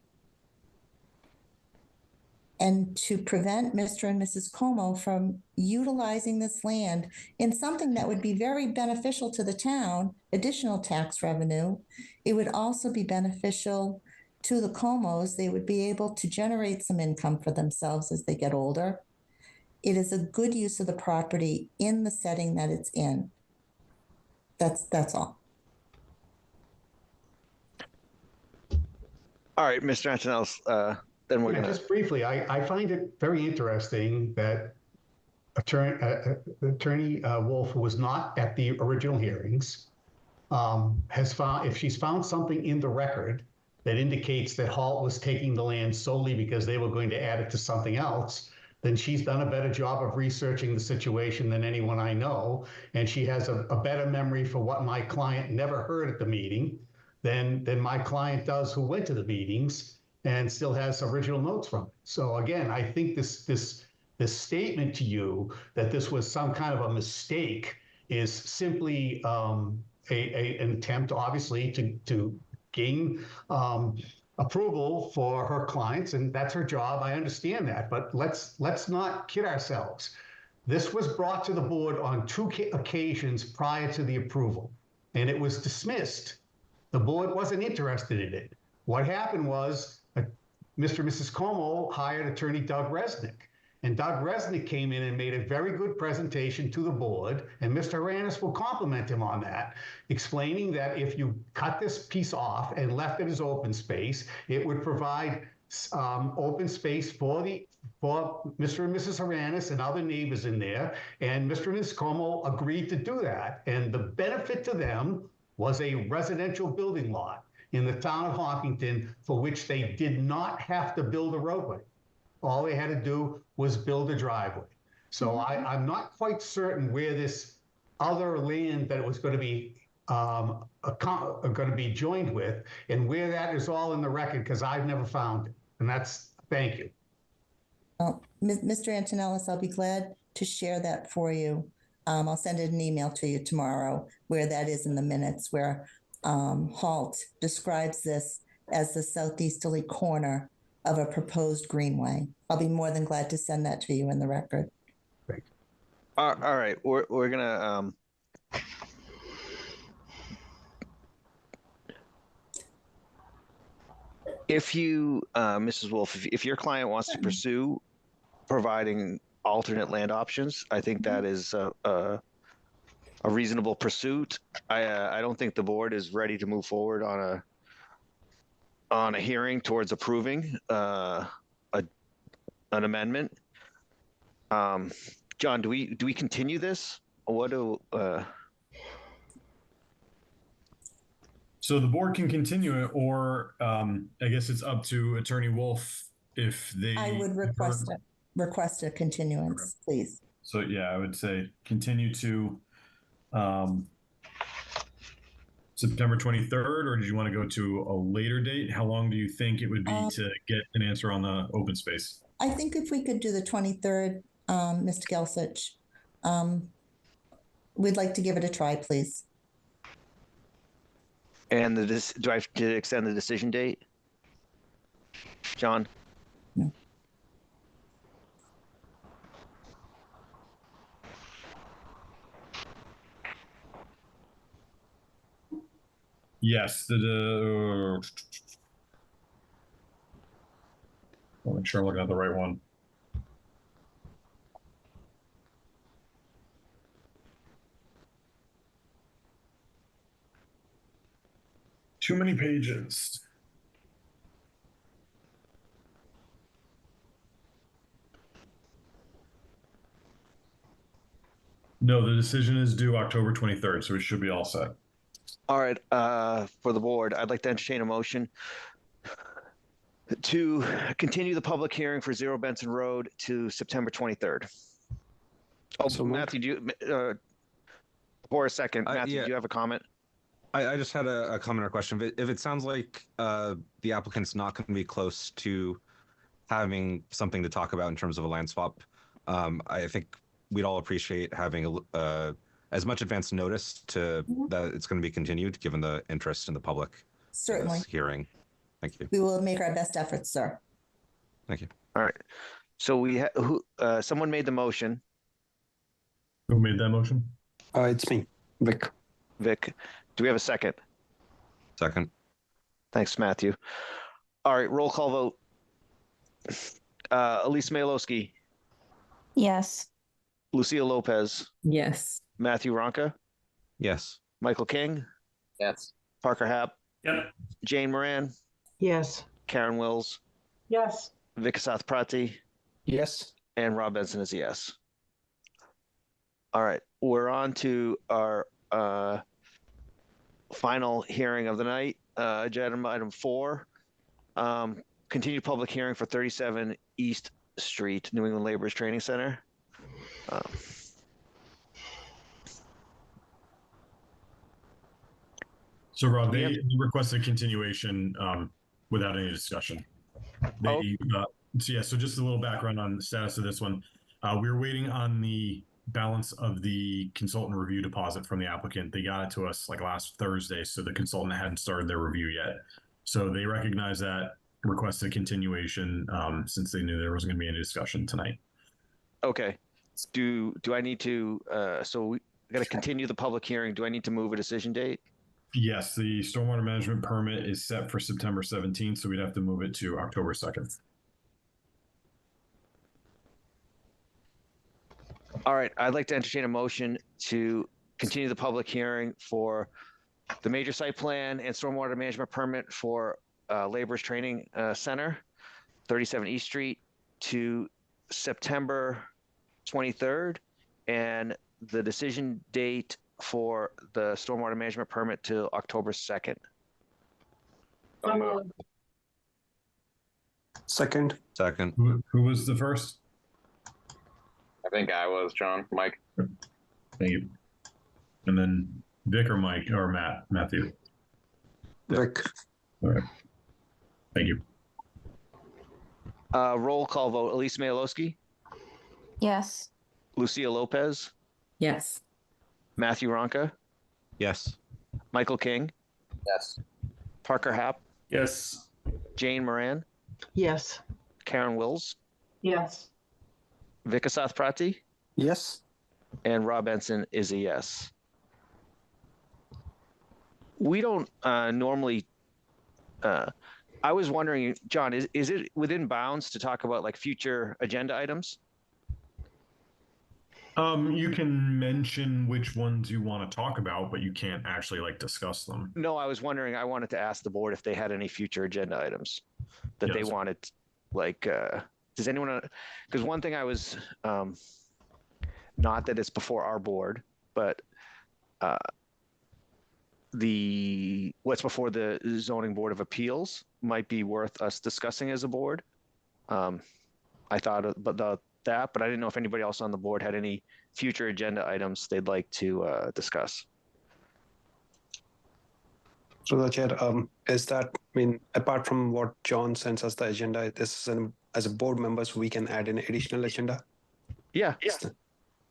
Speaker 16: And to prevent Mr. and Mrs. Como from utilizing this land in something that would be very beneficial to the town, additional tax revenue, it would also be beneficial to the Comos. They would be able to generate some income for themselves as they get older. It is a good use of the property in the setting that it's in. That's all.
Speaker 1: All right, Mr. Antonellis, then we're gonna
Speaker 17: just briefly. I find it very interesting that Attorney Wolf, who was not at the original hearings, has found, if she's found something in the record that indicates that Halt was taking the land solely because they were going to add it to something else, then she's done a better job of researching the situation than anyone I know. And she has a better memory for what my client never heard at the meeting than my client does, who went to the meetings and still has original notes from it. So again, I think this statement to you that this was some kind of a mistake is simply an attempt, obviously, to gain approval for her clients, and that's her job. I understand that, but let's not kid ourselves. This was brought to the board on 2 occasions prior to the approval, and it was dismissed. The board wasn't interested in it. What happened was Mr. and Mrs. Como hired attorney Doug Resnick, and Doug Resnick came in and made a very good presentation to the board, and Mr. Haranis will compliment him on that, explaining that if you cut this piece off and left it as open space, it would provide open space for Mr. and Mrs. Haranis and other neighbors in there, and Mr. and Mrs. Como agreed to do that. And the benefit to them was a residential building lot in the town of Hopkinton for which they did not have to build a roadway. All they had to do was build a driveway. So I'm not quite certain where this other land that it was going to be joined with and where that is all in the record, because I've never found it. And that's, thank you.
Speaker 16: Well, Mr. Antonellis, I'll be glad to share that for you. I'll send an email to you tomorrow where that is in the minutes, where Halt describes this as the southeasterly corner of a proposed greenway. I'll be more than glad to send that to you in the record.
Speaker 1: all right, we're gonna if you, Mrs. Wolf, if your client wants to pursue providing alternate land options, I think that is a reasonable pursuit. I don't think the board is ready to move forward on a hearing towards approving an amendment. John, do we continue this? What do?
Speaker 9: So the board can continue it, or I guess it's up to Attorney Wolf if they.
Speaker 16: I would request a continuance, please.
Speaker 9: So yeah, I would say continue to September 23rd, or did you want to go to a later date? How long do you think it would be to get an answer on the open space?
Speaker 16: I think if we could do the 23rd, Mr. Gelsich, we'd like to give it a try, please.
Speaker 1: And do I have to extend the decision date, John?
Speaker 16: No.
Speaker 9: Yes, I'll make sure I'm looking at the right one. Too many pages. No, the decision is due October 23rd, so it should be all set.
Speaker 1: All right, for the board, I'd like to entertain a motion to continue the public hearing for Zero Benson Road to September 23rd. Oh,
Speaker 13: So moved.
Speaker 1: Matthew, do you, for a second, Matthew,
Speaker 2: yeah.
Speaker 1: do you have a comment?
Speaker 2: I just had a comment or question. If it sounds like the applicant's not going to be close to having something to talk about in terms of a land swap, I think we'd all appreciate having as much advance notice to that it's going to be continued, given the interest in the public in
Speaker 16: Certainly.
Speaker 2: this hearing. Thank you.
Speaker 16: We will make our best efforts, sir.
Speaker 2: Thank you.
Speaker 1: All right. So we someone made the motion.
Speaker 9: Who made that motion?
Speaker 13: It's me, Vic.
Speaker 1: Vic, do we have a second?
Speaker 2: Second.
Speaker 1: Thanks, Matthew. All right, roll call vote. Elise Malowski,
Speaker 4: Yes.
Speaker 1: Lucia Lopez,
Speaker 3: Yes.
Speaker 1: Matthew Ronca,
Speaker 2: Yes.
Speaker 1: Michael King,
Speaker 5: Yes.
Speaker 1: Parker Happ,
Speaker 6: Yep.
Speaker 1: Jane Moran,
Speaker 15: Yes.
Speaker 1: Karen Wills,
Speaker 14: Yes.
Speaker 1: Vikasath Prati,
Speaker 13: Yes.
Speaker 1: and Rob Benson is a yes. All right, we're on to our final hearing of the night. Agenda item 4, continued public hearing for 37 East Street, New England Laborers Training Center.
Speaker 9: So Rob, they requested continuation without any discussion. So just a little background on the status of this one. We were waiting on the balance of the consultant review deposit from the applicant. They got it to us like last Thursday, so the consultant hadn't started their review yet. So they recognized that, requested a continuation since they knew there wasn't going to be any discussion tonight.
Speaker 1: Okay. Do I need to, so we got to continue the public hearing. Do I need to move a decision date?
Speaker 9: Yes, the stormwater management permit is set for September 17th, so we'd have to move it to October 2nd.
Speaker 1: All right, I'd like to entertain a motion to continue the public hearing for the major site plan and stormwater management permit for Laborers Training Center, 37 East Street, to September 23rd, and the decision date for the stormwater management permit to October 2nd.
Speaker 13: Second.
Speaker 2: Second.
Speaker 9: Who was the first?
Speaker 18: I think I was, John. Mike.
Speaker 9: Thank you. And then Vic or Mike or Matthew?
Speaker 13: Vic.
Speaker 9: All right. Thank you.
Speaker 1: Roll call vote. Elise Malowski,
Speaker 4: Yes.
Speaker 1: Lucia Lopez,
Speaker 3: Yes.
Speaker 1: Matthew Ronca,
Speaker 2: Yes.
Speaker 1: Michael King,
Speaker 5: Yes.
Speaker 1: Parker Happ,
Speaker 6: Yes.
Speaker 1: Jane Moran,
Speaker 15: Yes.
Speaker 1: Karen Wills,
Speaker 14: Yes.
Speaker 1: Vikasath Prati,
Speaker 13: Yes.
Speaker 1: and Rob Benson is a yes. We don't normally. I was wondering, John, is it within bounds to talk about like future agenda items?
Speaker 9: You can mention which ones you want to talk about, but you can't actually like discuss them.
Speaker 1: No, I was wondering. I wanted to ask the board if they had any future agenda items that they
Speaker 9: Yes.
Speaker 1: wanted. Like, does anyone? Because one thing I was, not that it's before our board, but what's before the zoning board of appeals might be worth us discussing as a board. I thought about that, but I didn't know if anybody else on the board had any future agenda items they'd like to discuss.
Speaker 13: So the chair, is that, I mean, apart from what John sends us the agenda, as a board members, we can add an additional agenda?
Speaker 1: Yeah.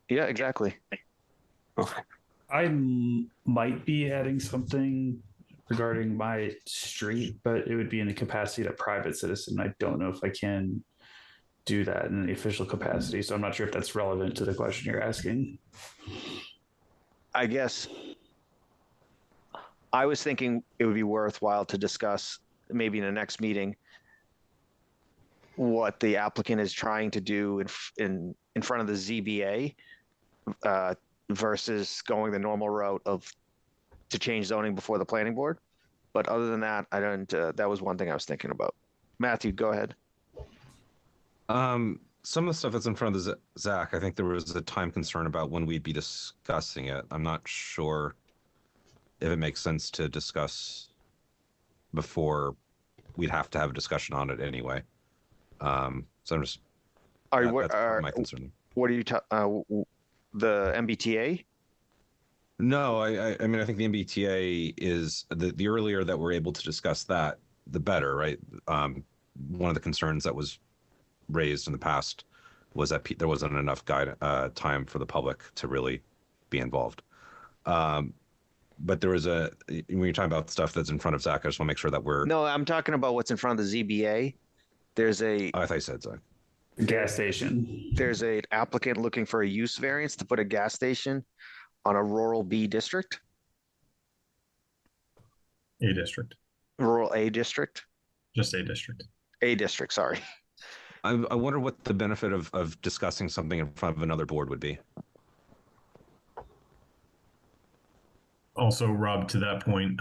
Speaker 1: Yeah, exactly.
Speaker 13: Okay.
Speaker 6: I might be adding something regarding my street, but it would be in the capacity of a private citizen. I don't know if I can do that in the official capacity, so I'm not sure if that's relevant to the question you're asking.
Speaker 1: I guess I was thinking it would be worthwhile to discuss maybe in the next meeting what the applicant is trying to do in front of the ZBA versus going the normal route to change zoning before the planning board. But other than that, I don't. That was one thing I was thinking about. Matthew, go ahead.
Speaker 2: some of the stuff that's in front of Zach, I think there was a time concern about when we'd be discussing it. I'm not sure if it makes sense to discuss before we'd have to have a discussion on it anyway. So I'm just, that's my concern.
Speaker 1: What are you the MBTA?
Speaker 2: No, I mean, I think the MBTA is the earlier that we're able to discuss that, the better, right? One of the concerns that was raised in the past was that there wasn't enough time for the public to really be involved. But there was when you're talking about stuff that's in front of Zach, I just want to make sure that we're.
Speaker 1: No, I'm talking about what's in front of the ZBA. There's a.
Speaker 2: Oh, I thought you said Zach.
Speaker 6: Gas station.
Speaker 1: There's an applicant looking for a use variance to put a gas station on a rural B district.
Speaker 9: A district.
Speaker 1: Rural A district.
Speaker 9: Just A district.
Speaker 1: A district, sorry.
Speaker 2: I wonder what the benefit of discussing something in front of another board would be.
Speaker 9: Also, Rob, to that point,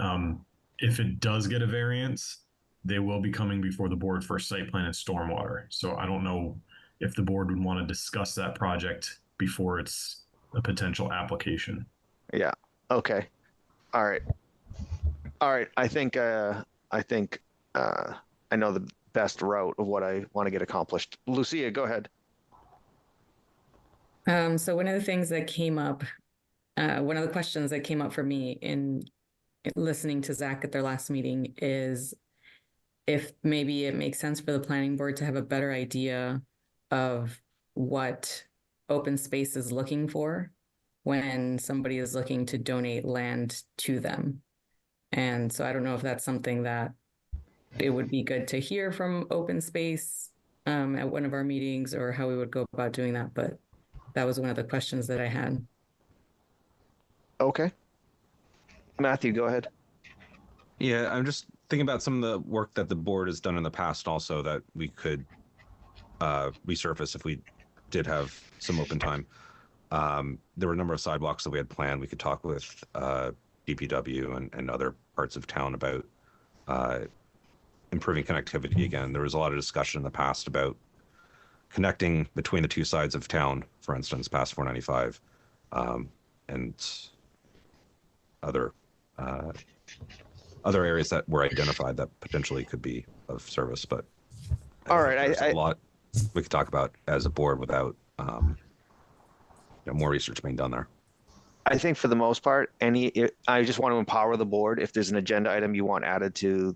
Speaker 9: if it does get a variance, they will be coming before the board for site plan and stormwater. So I don't know if the board would want to discuss that project before it's a potential application.
Speaker 1: Yeah. Okay. All right. I think I know the best route of what I want to get accomplished. Lucia, go ahead.
Speaker 3: So one of the things that came up, one of the questions that came up for me in listening to Zach at their last meeting is if maybe it makes sense for the planning board to have a better idea of what open space is looking for when somebody is looking to donate land to them. And so I don't know if that's something that it would be good to hear from open space at one of our meetings or how we would go about doing that. But that was one of the questions that I had.
Speaker 1: Okay. Matthew, go ahead.
Speaker 2: Yeah, I'm just thinking about some of the work that the board has done in the past also that we could resurface if we did have some open time. There were a number of sidewalks that we had planned. We could talk with DPW and other parts of town about improving connectivity again. There was a lot of discussion in the past about connecting between the two sides of town, for instance, past 495, and other areas that were identified that potentially could be of service. But
Speaker 1: all right,
Speaker 2: there's a lot we could talk about as a board without more research being done there.
Speaker 1: I think for the most part, I just want to empower the board. If there's an agenda item you want added to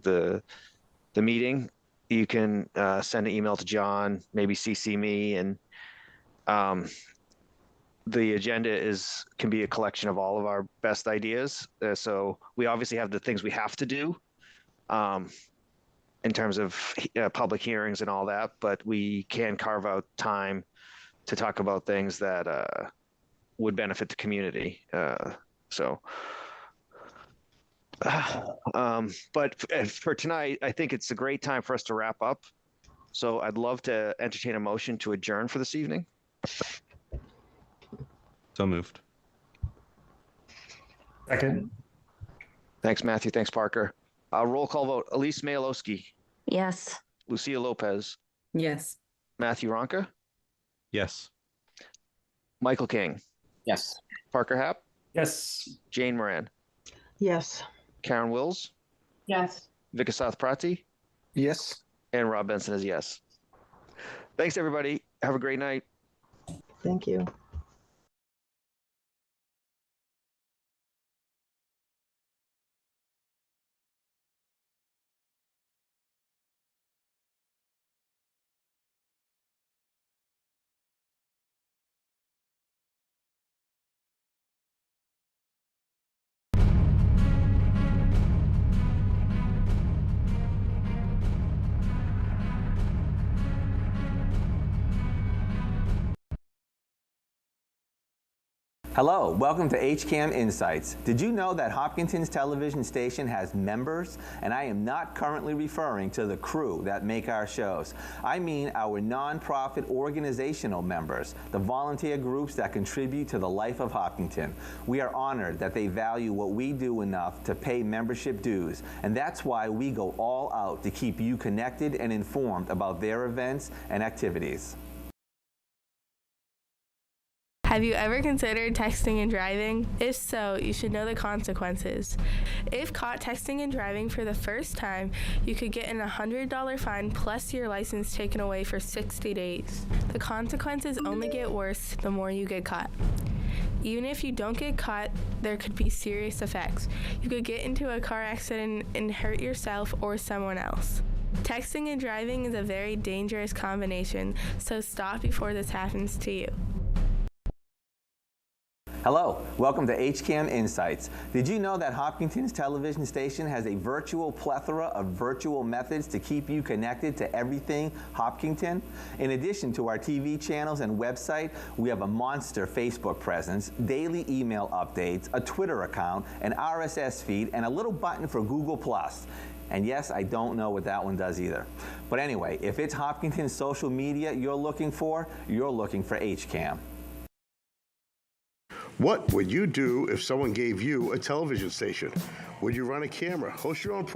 Speaker 1: the meeting, you can send an email to John, maybe CC me, and the agenda can be a collection of all of our best ideas. So we obviously have the things we have to do in terms of public hearings and all that, but we can carve out time to talk about things that would benefit the community. But for tonight, I think it's a great time for us to wrap up. So I'd love to entertain a motion to adjourn for this evening.
Speaker 2: So moved.
Speaker 6: Second.
Speaker 1: Thanks, Matthew. Thanks, Parker. Roll call vote. Elise Mayalowski.
Speaker 4: Yes.
Speaker 1: Lucia Lopez.
Speaker 3: Yes.
Speaker 1: Matthew Ronka.
Speaker 2: Yes.
Speaker 1: Michael King.
Speaker 5: Yes.
Speaker 1: Parker Happ.
Speaker 6: Yes.
Speaker 1: Jane Moran.
Speaker 15: Yes.
Speaker 1: Karen Wills.
Speaker 14: Yes.
Speaker 1: Vikasath Prati.
Speaker 5: Yes.
Speaker 1: And Rob Benson is yes. Thanks, everybody. Have a great night.
Speaker 15: Thank you.
Speaker 19: Hello, welcome to HCAM Insights. Did you know that Hopkinton's television station has members? And I am not currently referring to the crew that make our shows. I mean our nonprofit organizational members, the volunteer groups that contribute to the life of Hopkinton. We are honored that they value what we do enough to pay membership dues, and that's why we go all out to keep you connected and informed about their events and activities.
Speaker 20: Have you ever considered texting and driving? If so, you should know the consequences. If caught texting and driving for the first time, you could get an $100 fine plus your license taken away for 60 days. The consequences only get worse the more you get caught. Even if you don't get caught, there could be serious effects. You could get into a car accident and hurt yourself or someone else. Texting and driving is a very dangerous combination, so stop before this happens to you.
Speaker 19: Hello, welcome to HCAM Insights. Did you know that Hopkinton's television station has a virtual plethora of virtual methods to keep you connected to everything Hopkinton? In addition to our TV channels and website, we have a monster Facebook presence, daily email updates, a Twitter account, an RSS feed, and a little button for Google+. And yes, I don't know what that one does either. But anyway, if it's Hopkinton's social media you're looking for HCAM.
Speaker 21: What would you do if someone gave you a television station? Would you run a camera, host your own program?